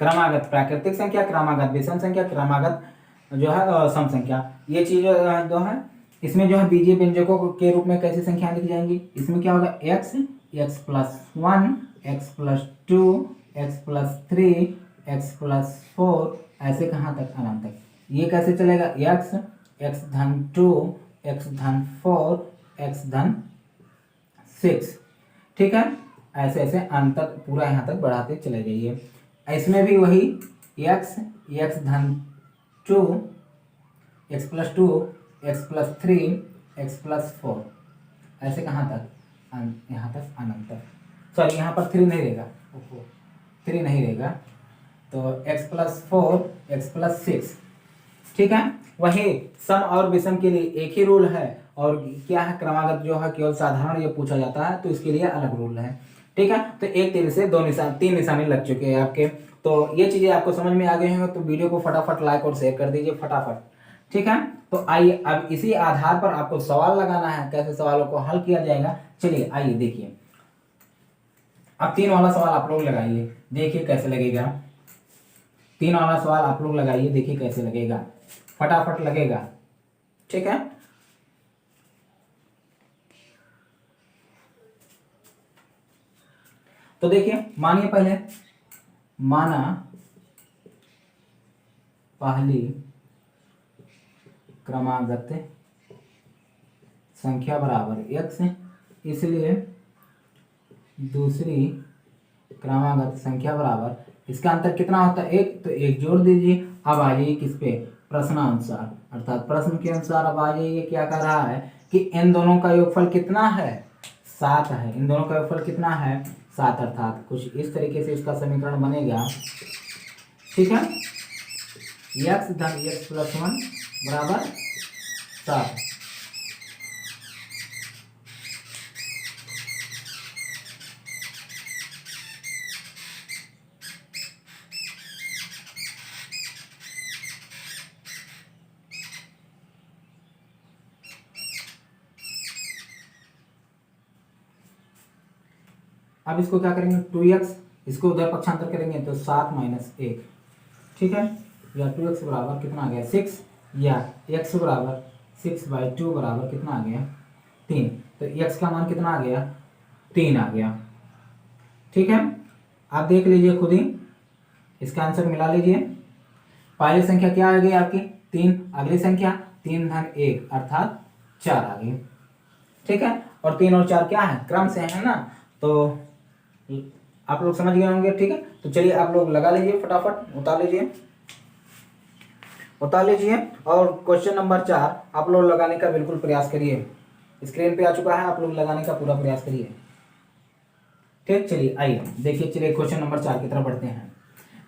[SPEAKER 2] क्रमागत प्राकृतिक संख्या, क्रमागत विषम संख्या, क्रमागत जो है सम संख्या, ये चीज जो है इसमें जो है बीजीय व्यंजकों के रूप में कैसी संख्याएं लिखी जाएंगी, इसमें क्या होगा, x x+1 x+2 x+3 x+4 ऐसे कहाँ तक, अनंत तक। ये कैसे चलेगा, x x-2 x-4 x-6। ठीक है, ऐसे ऐसे अंतर पूरा यहाँ तक बढ़ाते चले जाइए। इसमें भी वही x x-2 x+2 x+3 x+4 ऐसे कहाँ तक, यहाँ तक अनंत तक। सॉरी यहाँ पर 3 नहीं रहेगा, 3 नहीं रहेगा, तो x+4 x+6। ठीक है, वही सम और विषम के लिए एक ही रूल है, और क्या है क्रमागत जो है केवल साधारण ये पूछा जाता है तो इसके लिए अलग रूल है। ठीक है, तो एक तीर से दो निशान, तीन निशाने लग चुके हैं आपके। तो ये चीजें आपको समझ में आ गई होंगी, तो वीडियो को फटाफट लाइक और शेयर कर दीजिए फटाफट। ठीक है, तो आइए अब इसी आधार पर आपको सवाल लगाना है, कैसे सवालों को हल किया जाएगा। चलिए आइए देखिए, अब 3 वाला सवाल आप लोग लगाइए, देखिए कैसे लगेगा। 3 वाला सवाल आप लोग लगाइए, देखिए कैसे लगेगा, फटाफट लगेगा। ठीक है, तो देखिए मानिए पहले, माना पहली क्रमागत संख्या बराबर x, इसलिए दूसरी क्रमागत संख्या बराबर, इसका अंतर कितना होता है 1, तो 1 जोड़ दीजिए। अब आ जाइए किस पे, प्रश्नानुसार, अर्थात प्रश्न के अनुसार अब आ जाइए, क्या कह रहा है कि इन दोनों का योगफल कितना है 7 है, इन दोनों का योगफल कितना है 7, अर्थात कुछ इस तरीके से इसका समीकरण बनेगा। ठीक है, x धन x प्लस 1 बराबर 7। अब इसको क्या करेंगे 2x, इसको उधर पक्षांतर करेंगे तो 7 माइनस 1। ठीक है, या 2x बराबर कितना आ गया 6, या x बराबर 6/2 बराबर कितना आ गया 3। तो x का मान कितना आ गया 3 आ गया। ठीक है, आप देख लीजिए खुद ही, इसका आंसर मिला लीजिए। पहली संख्या क्या आ गई आपकी 3, अगली संख्या 3 धन 1 अर्थात 4 आ गई। ठीक है, और 3 और 4 क्या है क्रम से है ना, तो आप लोग समझ गए होंगे। ठीक है, तो चलिए आप लोग लगा लीजिए फटाफट, उतार लीजिए और क्वेश्चन नंबर 4 आप लोग लगाने का बिल्कुल प्रयास करिए। स्क्रीन पे आ चुका है, आप लोग लगाने का पूरा प्रयास करिए। ठीक, चलिए आइए देखिए, चलिए क्वेश्चन नंबर 4 की तरफ बढ़ते हैं।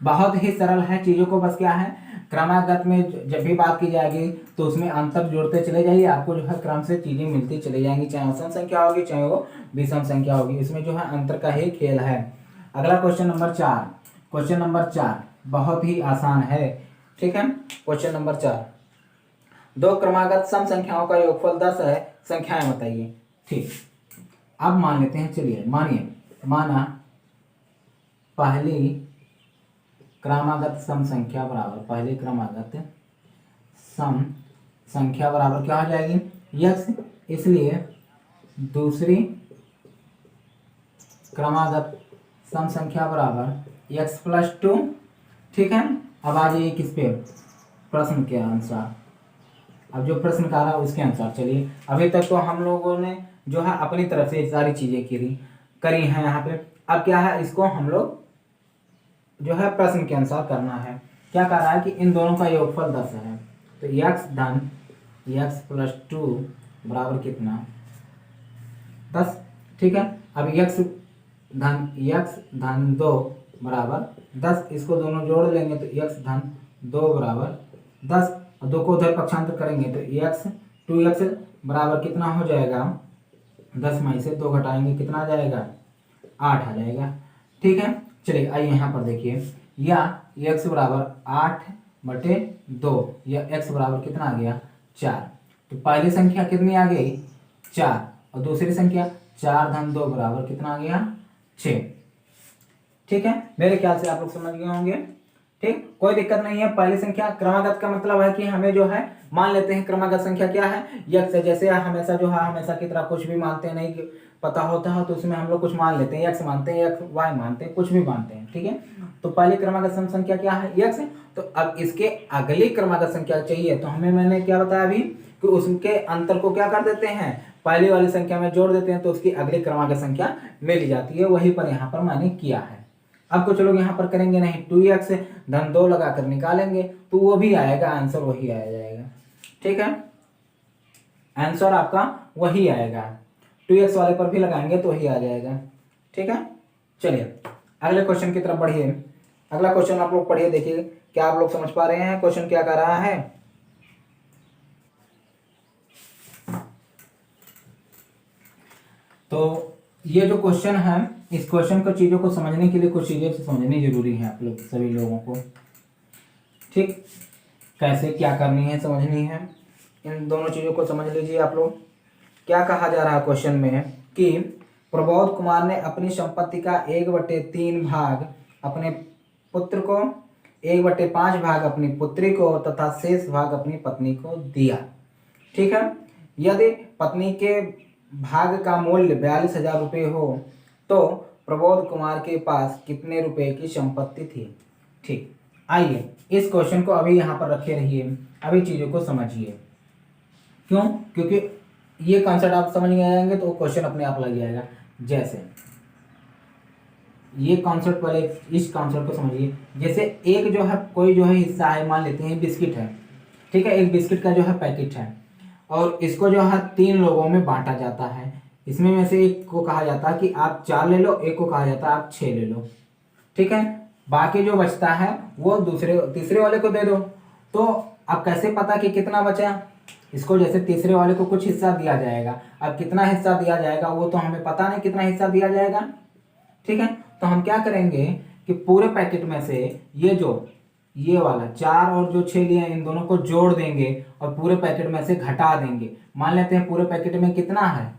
[SPEAKER 2] बहुत ही सरल है, चीजों को बस क्या है क्रमागत में जब भी बात की जाएगी तो उसमें अंतर जोड़ते चले जाइए, आपको जो है क्रम से चीजें मिलती चली जाएंगी, चाहे वो सम संख्या होगी चाहे वो विषम संख्या होगी, इसमें जो है अंतर का ही खेल है। अगला क्वेश्चन नंबर 4, क्वेश्चन नंबर 4 बहुत ही आसान है। ठीक है, क्वेश्चन नंबर 4, दो क्रमागत सम संख्याओं का योगफल 10 है, संख्याएं बताइए। ठीक, अब मान लेते हैं, चलिए मानिए, माना पहली क्रमागत सम संख्या बराबर, पहली क्रमागत सम संख्या बराबर क्या हो जाएगी x, इसलिए दूसरी क्रमागत सम संख्या बराबर x प्लस 2। ठीक है, अब आ जाइए किस पे, प्रश्न के अनुसार, अब जो प्रश्न का रहा है उसके अनुसार। चलिए अभी तक तो हम लोगों ने जो है अपनी तरफ से सारी चीजें करी हैं यहाँ पे, अब क्या है इसको हम लोग जो है प्रश्न के अनुसार करना है। क्या कह रहा है कि इन दोनों का योगफल 10 है, तो x धन x प्लस 2 बराबर कितना 10। ठीक है, अब x धन 2 बराबर 10, इसको दोनों जोड़ लेंगे तो x धन 2 बराबर 10, और 2 को उधर पक्षांतर करेंगे तो x 2x बराबर कितना हो जाएगा 10 में से 2 घटाएंगे कितना आ जाएगा 8 आ जाएगा। ठीक है, चलिए आइए यहाँ पर देखिए, या x बराबर 8/2, या x बराबर कितना आ गया 4। तो पहली संख्या कितनी आ गई 4, और दूसरी संख्या 4 धन 2 बराबर कितना आ गया 6। ठीक है, मेरे ख्याल से आप लोग समझ गए होंगे। ठीक, कोई दिक्कत नहीं है। पहली संख्या क्रमागत का मतलब है कि हमें जो है मान लेते हैं क्रमागत संख्या क्या है x, जैसे हमेशा जो है हमेशा की तरह कुछ भी मानते हैं, नहीं पता होता है तो उसमें हम लोग कुछ मान लेते हैं, x मानते हैं, x y मानते हैं, कुछ भी मानते हैं। ठीक है, तो पहली क्रमागत सम संख्या क्या है x, तो अब इसके अगली क्रमागत संख्या चाहिए तो हमें मैंने क्या बताया अभी कि उसके अंतर को क्या कर देते हैं पहली वाली संख्या में जोड़ देते हैं, तो उसकी अगली क्रमागत संख्या मिल जाती है, वहीं पर यहाँ पर मैंने किया है। अब कुछ लोग यहाँ पर करेंगे नहीं, 2x धन 2 लगाकर निकालेंगे तो वो भी आएगा, आंसर वही आ जाएगा। ठीक है, आंसर आपका वही आएगा, 2x वाले पर भी लगाएंगे तो वही आ जाएगा। ठीक है, चलिए अगले क्वेश्चन की तरफ बढ़िए। अगला क्वेश्चन आप लोग पढ़िए, देखिए क्या आप लोग समझ पा रहे हैं क्वेश्चन क्या कर रहा है। तो ये जो क्वेश्चन है, इस क्वेश्चन को चीज़ों को समझने के लिए कुछ चीज़ें समझनी जरूरी है आप लोग सभी लोगों को। ठीक, कैसे क्या करनी है समझनी है, इन दोनों चीज़ों को समझ लीजिए आप लोग। क्या कहा जा रहा है क्वेश्चन में कि प्रबोध कुमार ने अपनी संपत्ति का 1/3 भाग अपने पुत्र को, 1/5 भाग अपनी पुत्री को तथा शेष भाग अपनी पत्नी को दिया। ठीक है, यदि पत्नी के भाग का मूल्य 42,000 रुपये हो तो प्रबोध कुमार के पास कितने रुपए की संपत्ति थी। ठीक, आइए इस क्वेश्चन को अभी यहाँ पर रखे रहिए, अभी चीज़ों को समझिए। क्यों? क्योंकि ये कॉन्सेप्ट आप समझ में आएंगे तो क्वेश्चन अपने आप लग जाएगा। जैसे ये कॉन्सेप्ट, पहले इस कॉन्सेप्ट को समझिए। जैसे एक जो है कोई जो है हिस्सा है, मान लेते हैं बिस्किट है, ठीक है, एक बिस्किट का जो है पैकेट है और इसको जो है 3 लोगों में बांटा जाता है। इसमें में से एक को कहा जाता है कि आप 4 ले लो, एक को कहा जाता है आप 6 ले लो। ठीक है, बाकी जो बचता है वो तीसरे वाले को दे दो। तो अब कैसे पता कि कितना बचा? इसको जैसे तीसरे वाले को कुछ हिस्सा दिया जाएगा, अब कितना हिस्सा दिया जाएगा वो तो हमें पता नहीं कितना हिस्सा दिया जाएगा। ठीक है, तो हम क्या करेंगे कि पूरे पैकेट में से ये वाला 4 और जो 6 लिए इन दोनों को जोड़ देंगे और पूरे पैकेट में से घटा देंगे। मान लेते हैं पूरे पैकेट में कितना है,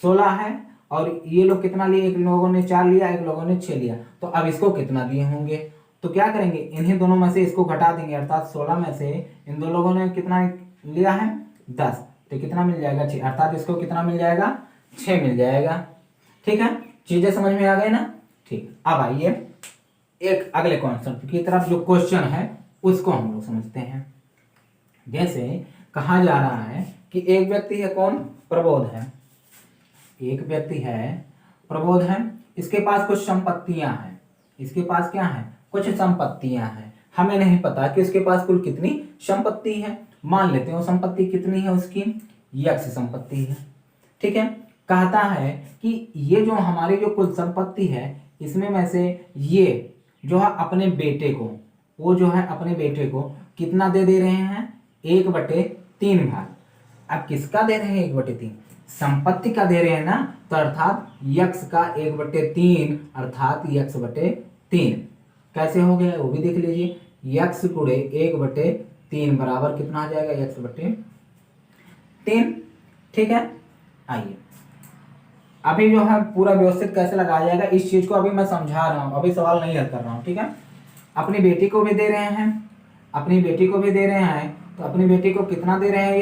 [SPEAKER 2] 16 है, और ये लोग कितना लिए, एक लोगों ने 4 लिया, एक लोगों ने 6 लिया, तो अब इसको कितना दिए होंगे? तो क्या करेंगे, इन्हीं दोनों में से इसको घटा देंगे, अर्थात 16 में से इन 2 लोगों ने कितना लिया है, 10, तो कितना मिल जाएगा, 6, अर्थात इसको कितना मिल जाएगा, 6 मिल जाएगा। ठीक है, चीजें समझ में आ गई ना। ठीक, अब आइए एक अगले कॉन्सेप्ट की तरफ, जो क्वेश्चन है उसको हम लोग समझते हैं। जैसे कहा जा रहा है कि एक व्यक्ति है, कौन, प्रबोध है, एक व्यक्ति है प्रबोध है, इसके पास कुछ संपत्तियां हैं, इसके पास क्या है, कुछ संपत्तियां हैं। हमें नहीं पता कि उसके पास कुल कितनी संपत्ति है। मान लेते हैं वो संपत्ति कितनी है उसकी, यक्ष संपत्ति है। ठीक है, कहता है कि ये जो हमारी जो कुल संपत्ति है इसमें में से ये जो है अपने बेटे को, वो जो है अपने बेटे को कितना दे रहे हैं, 1/3 भाग। अब किसका दे रहे हैं 1/3? संपत्ति का दे रहे हैं ना, तो अर्थात यक्ष का 1/3, अर्थात यक्ष/3। कैसे हो गया वो भी देख लीजिए। यक्ष गुणे 1/3 बराबर कितना आ जाएगा, यक्ष/3। ठीक है, आइए अभी जो है पूरा व्यवस्थित कैसे लगाया जाएगा इस चीज को अभी मैं समझा रहा हूं, अभी सवाल नहीं हल कर रहा हूं। ठीक है, अपनी बेटी को भी दे रहे हैं, अपनी बेटी को भी दे रहे हैं, तो अपनी बेटी को कितना दे रहे हैं,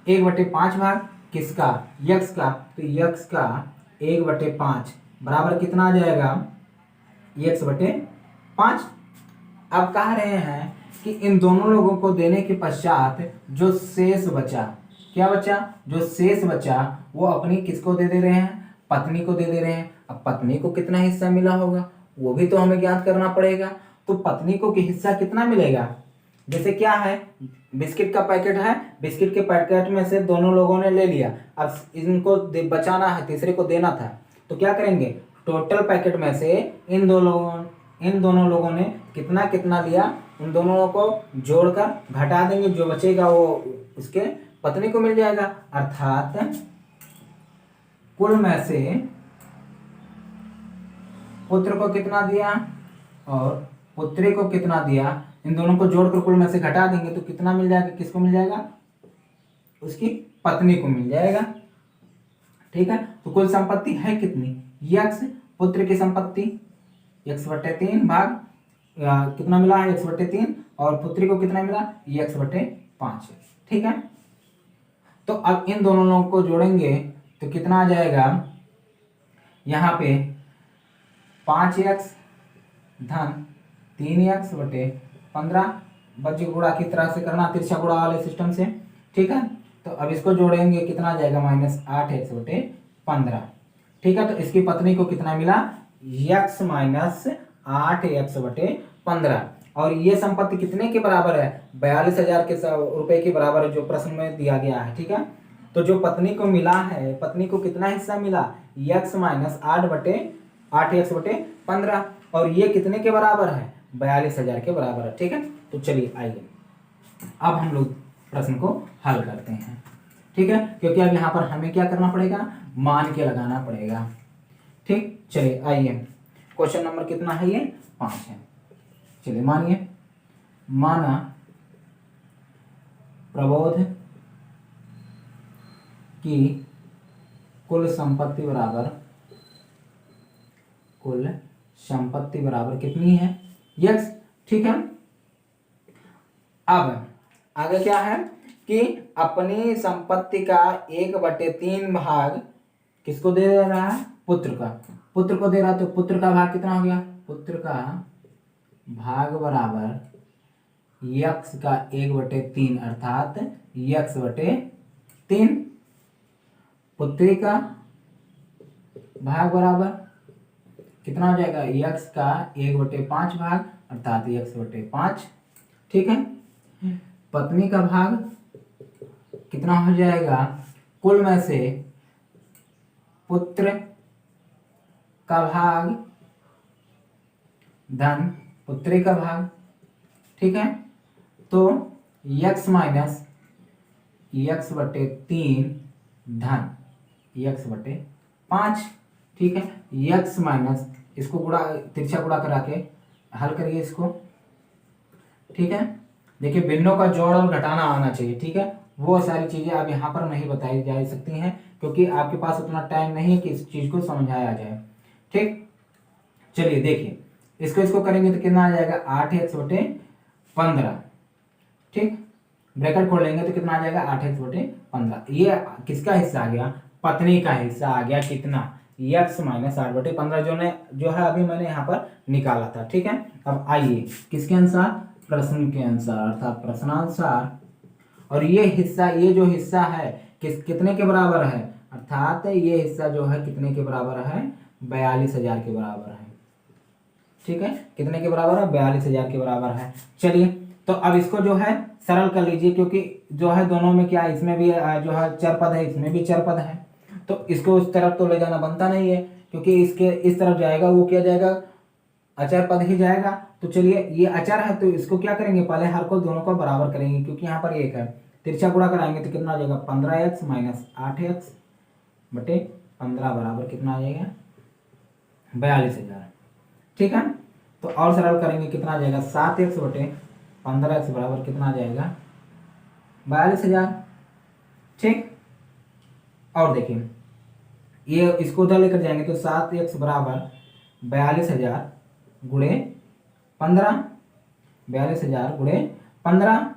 [SPEAKER 2] ये 1/5 भाग, किसका, यक्ष का, तो यक्ष का 1/5 बराबर कितना आ जाएगा, यक्ष/5। अब कह रहे हैं कि इन दोनों लोगों को देने के पश्चात जो शेष बचा, क्या बचा, जो शेष बचा वो अपनी किसको दे रहे हैं, पत्नी को दे रहे हैं। अब पत्नी को कितना हिस्सा मिला होगा वो भी तो हमें ज्ञात करना पड़ेगा। तो पत्नी को हिस्सा कितना मिलेगा, जैसे क्या है, बिस्किट का पैकेट है, बिस्किट के पैकेट में से दोनों लोगों ने ले लिया, अब इनको बचाना है, तीसरे को देना था, तो क्या करेंगे, टोटल पैकेट में से इन दोनों लोगों ने कितना कितना लिया, उन दोनों को जोड़कर घटा देंगे, जो बचेगा वो उसके पत्नी को मिल जाएगा। अर्थात कुल में से पुत्र को कितना दिया और पुत्री को कितना दिया, इन दोनों को जोड़कर कुल में से घटा देंगे तो कितना मिल जाएगा, किसको मिल जाएगा, उसकी पत्नी को मिल जाएगा। ठीक है, तो कुल संपत्ति है कितनी, यक्ष, पुत्र की संपत्ति यक्ष/3 भाग कितना मिला है, यक्ष/3, और पुत्री को कितना मिला, यक्ष/5। ठीक है, तो अब इन दोनों लोगों को जोड़ेंगे तो कितना आ जाएगा, यहाँ पे 5x धन 3x/15 बच्चे गुणा की तरह से करना, तिरछा गुणा वाले सिस्टम से। ठीक है, तो अब इसको जोड़ेंगे कितना आ जाएगा, -8x/15। ठीक है, तो इसकी पत्नी को कितना मिला, x - 8x/15, और ये संपत्ति कितने के बराबर है, 42,000 के रुपए के बराबर है, जो प्रश्न में दिया गया है। ठीक है, तो जो पत्नी को मिला है, पत्नी को कितना हिस्सा मिला, x - 8x/15, और ये कितने के बराबर है, 42,000 के बराबर है। ठीक है, तो चलिए आइए अब हम लोग प्रश्न को हल करते हैं। ठीक है, क्योंकि अब यहाँ पर हमें क्या करना पड़ेगा, मान के लगाना पड़ेगा। ठीक, चलिए आइए क्वेश्चन नंबर कितना है, ये 5 है। चलिए मानिए, माना प्रबोध की कुल संपत्ति बराबर कितनी है, यस। ठीक है, अब आगे क्या है कि अपनी संपत्ति का 1/3 भाग किसको दे रहा है, पुत्र को दे रहा है। तो पुत्र का भाग कितना हो गया, पुत्र का भाग बराबर यक्स का 1/3 अर्थात यक्स/3। पुत्री का भाग बराबर कितना हो जाएगा, यक्स का 1/5 भाग अर्थात यक्स/5। ठीक है, पत्नी का भाग कितना हो जाएगा, कुल में से पुत्र का भाग धन पुत्री का भाग। ठीक है, तो यक्स माइनस यक्स/3 धन यक्स/5। ठीक है, यक्स माइनस इसको गुणा, तिरछा गुणा करा के हल करिए इसको। ठीक है, देखिए भिन्नों का जोड़ और घटाना आना चाहिए। ठीक है, वो सारी चीजें अब यहाँ पर नहीं बताई जा सकती हैं क्योंकि आपके पास उतना टाइम नहीं है कि इस चीज को समझाया जाए। ठीक, चलिए देखिए, इसको करेंगे तो कितना आ जाएगा, 8x/15। ठीक, ब्रैकेट खोल लेंगे तो कितना आ जाएगा, 8x/15। ये किसका हिस्सा आ गया, पत्नी का हिस्सा आ गया, कितना, x माइनस 8/15 जो है अभी मैंने यहाँ पर निकाला था। ठीक है, अब आइए किसके अनुसार, प्रश्न के अनुसार अर्थात प्रश्नानुसार। और ये जो हिस्सा है कितने के बराबर है, अर्थात ये हिस्सा जो है कितने के बराबर है, 42,000 के बराबर है। ठीक है, कितने के बराबर है, 42,000 के बराबर है। चलिए, तो अब इसको जो है सरल कर लीजिए क्योंकि जो है दोनों में क्या, इसमें भी जो है चर पद है, इसमें भी चर पद है, तो इसको उस तरफ तो ले जाना बनता नहीं है क्योंकि इसके इस तरफ जाएगा वो क्या जाएगा, अचर पद ही जाएगा। तो चलिए, ये अचर है तो इसको क्या करेंगे, पहले हर को दोनों को बराबर करेंगे क्योंकि यहाँ पर 1 है, तिरछा गुणा कराएंगे तो कितना आ जाएगा, 15x माइनस 8x/15 बराबर कितना आ जाएगा, 42,000। ठीक है, तो और सरल करेंगे कितना आ जाएगा, 7x/15x बराबर कितना आ जाएगा, 42,000। ठीक, और देखिए ये इसको उधर लेकर जाएंगे तो 7x बराबर 42,000 गुणे 15, 42,000 गुणे 15।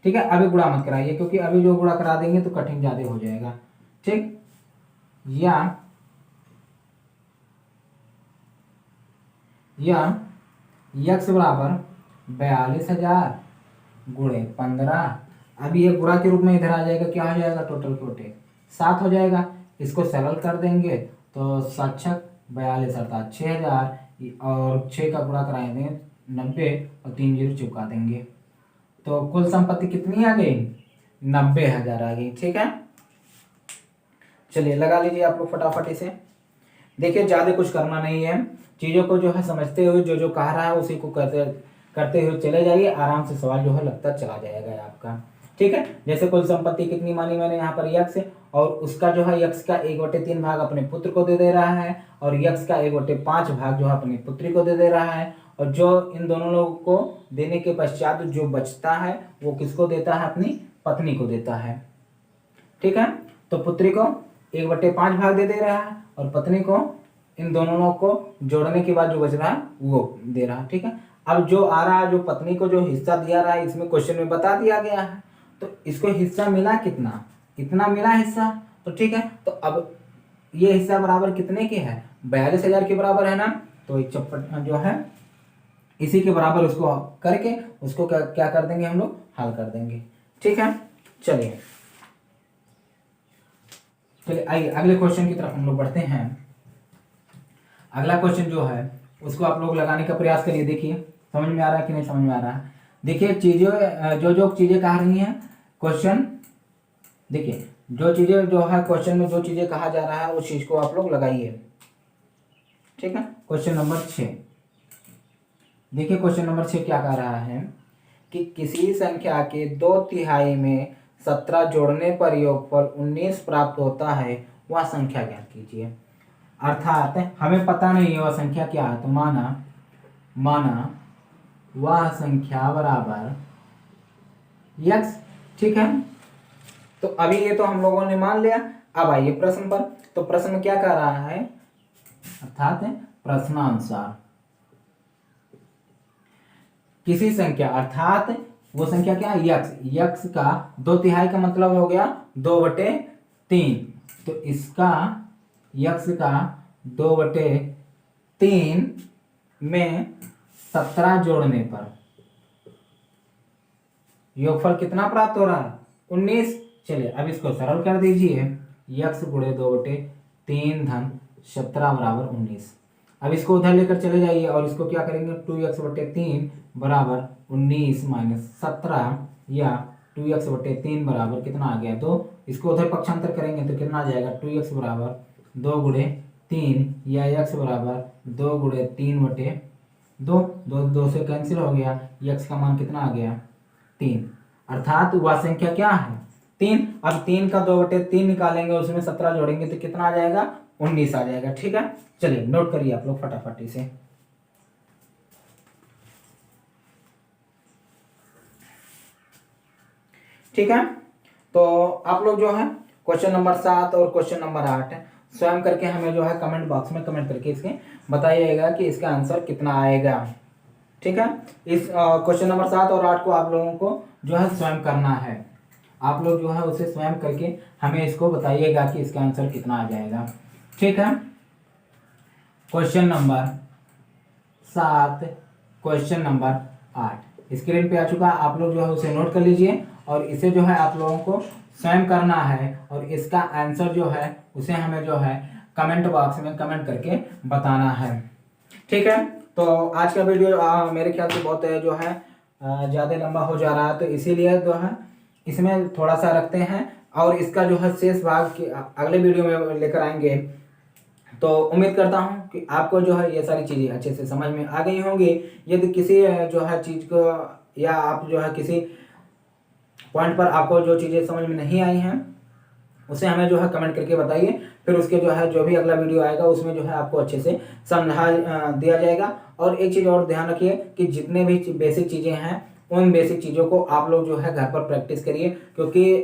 [SPEAKER 2] ठीक है, अभी गुणा मत कराइए क्योंकि अभी जो गुणा करा देंगे तो कठिन ज्यादा हो जाएगा। ठीक, या यक्स बराबर 42,000 गुणे 15। अभी ये गुणा के रूप में इधर आ जाएगा, क्या हो जाएगा, टोटल कोटे 7 हो जाएगा। इसको सरल कर देंगे तो 7×6 42 अर्थात 6,000 और 6 का गुणा कराएंगे 90 और 3 जीरो चिपका देंगे तो कुल संपत्ति कितनी आ गई, 90,000 आ गई। ठीक है, चलिए लगा लीजिए आप लोग फटाफट इसे। देखिए ज्यादा कुछ करना नहीं है, चीजों को जो है समझते हुए जो कह रहा है उसी को करते हुए चले जाइए, आराम से सवाल जो है लगता चला जाएगा आपका। ठीक है, जैसे कुल संपत्ति कितनी मानी मैंने यहाँ पर यक्स, और उसका जो है यक्स का 1/3 भाग अपने पुत्र को दे रहा है और यक्स का 1/5 भाग जो है अपनी पुत्री को दे रहा है, और जो इन दोनों लोगों को देने के पश्चात जो बचता है वो किसको देता है, अपनी पत्नी को देता है। ठीक है, तो पुत्री को 1/5 भाग दे रहा है और पत्नी को इन दोनों लोगों को जोड़ने के बाद जो बच रहा है वो दे रहा है। ठीक है, अब जो आ रहा है, जो पत्नी को जो हिस्सा दिया रहा है इसमें क्वेश्चन में बता दिया गया है, तो इसको हिस्सा मिला कितना, इतना मिला हिस्सा। तो ठीक है, तो अब ये हिस्सा बराबर कितने के है, 42,000 के बराबर है ना, तो एक चौपट जो है इसी के बराबर उसको करके उसको क्या कर देंगे, हम लोग हल कर देंगे। ठीक है, चलिए आइए अगले क्वेश्चन की तरफ हम लोग बढ़ते हैं। अगला क्वेश्चन जो है उसको आप लोग लगाने का प्रयास करिए। देखिए समझ में आ रहा है कि नहीं समझ में आ रहा है। देखिए चीजें जो चीजें कह रही हैं क्वेश्चन, देखिए जो चीजें जो है क्वेश्चन में जो चीजें कहा जा रहा है उस चीज को आप लोग लगाइए। ठीक है, क्वेश्चन नंबर 6 देखिए, क्वेश्चन नंबर 6 क्या कह रहा है कि किसी संख्या के 2/3 में 17 जोड़ने पर योगफल 19 प्राप्त होता है, वह संख्या ज्ञात कीजिए। अर्थात हमें पता नहीं है वह संख्या क्या है, तो माना वह संख्या बराबर x, ठीक है। तो अभी ये तो हम लोगों ने मान लिया। अब आइए प्रश्न पर। तो प्रश्न में क्या कह रहा है, अर्थात प्रश्नानुसार किसी संख्या, अर्थात वो संख्या क्या है, यक्स का 2/3 का मतलब हो गया 2/3। तो इसका यक्स का 2/3 में 17 जोड़ने पर योगफल कितना प्राप्त हो रहा है, 19। चलिए अब इसको सरल कर दीजिए, यक्स गुणे 2/3 धन 17 बराबर 19। अब इसको उधर लेकर चले जाइए और इसको क्या करेंगे, 2x/3 बराबर 19 माइनस 17, या 2x/3 बराबर कितना आ गया 2। इसको उधर पक्षांतर करेंगे तो कितना आ जाएगा, 2x बराबर 2/3, या x बराबर 2/3/2। 2 से कैंसिल हो गया, x का मान कितना आ गया 3। अर्थात वह संख्या क्या है 3। अब 3 का 2/3 निकालेंगे, उसमें 17 जोड़ेंगे तो कितना आ जाएगा, 19 आ जाएगा, ठीक है। चलिए नोट करिए आप लोग फटाफट इसे। ठीक है, तो आप लोग जो है क्वेश्चन नंबर 7 और क्वेश्चन नंबर 8 स्वयं करके हमें जो है कमेंट बॉक्स में कमेंट करके इसके बताइएगा कि इसका आंसर कितना आएगा। ठीक है, इस क्वेश्चन नंबर 7 और 8 को आप लोगों को जो है स्वयं करना है। आप लोग जो है उसे स्वयं करके हमें इसको बताइएगा कि इसका आंसर कितना आ जाएगा। ठीक है, question number 7, question number 8 screen पे आ चुका, आप लोग जो है उसे नोट कर लीजिए और इसे जो है आप लोगों को स्वयं करना है और इसका आंसर जो है उसे हमें जो है कमेंट बॉक्स में कमेंट करके बताना है। ठीक है, तो आज का वीडियो मेरे ख्याल से बहुत जो है ज़्यादा लंबा हो जा रहा है, तो इसीलिए जो है इसमें थोड़ा सा रखते हैं और इसका जो है शेष भाग अगले वीडियो में लेकर आएंगे। तो उम्मीद करता हूँ कि आपको जो है ये सारी चीज़ें अच्छे से समझ में आ गई होंगी। यदि किसी जो है चीज़ को या आप जो है किसी पॉइंट पर आपको जो चीज़ें समझ में नहीं आई हैं उसे हमें जो है कमेंट करके बताइए, फिर उसके जो है जो भी अगला वीडियो आएगा उसमें जो है आपको अच्छे से समझा दिया जाएगा। और एक चीज़ और ध्यान रखिए कि जितने भी बेसिक चीज़ें हैं उन बेसिक चीज़ों को आप लोग जो है घर पर प्रैक्टिस करिए, क्योंकि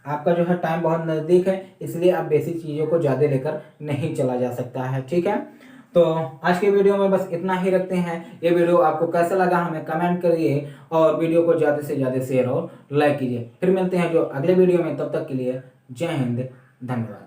[SPEAKER 2] आपका जो है टाइम बहुत नज़दीक है, इसलिए आप बेसिक चीज़ों को ज़्यादा लेकर नहीं चला जा सकता है। ठीक है, तो आज के वीडियो में बस इतना ही रखते हैं। ये वीडियो आपको कैसा लगा हमें कमेंट करिए और वीडियो को ज़्यादा से ज़्यादा शेयर और लाइक कीजिए। फिर मिलते हैं जो अगले वीडियो में, तब तक के लिए जय हिंद, धन्यवाद।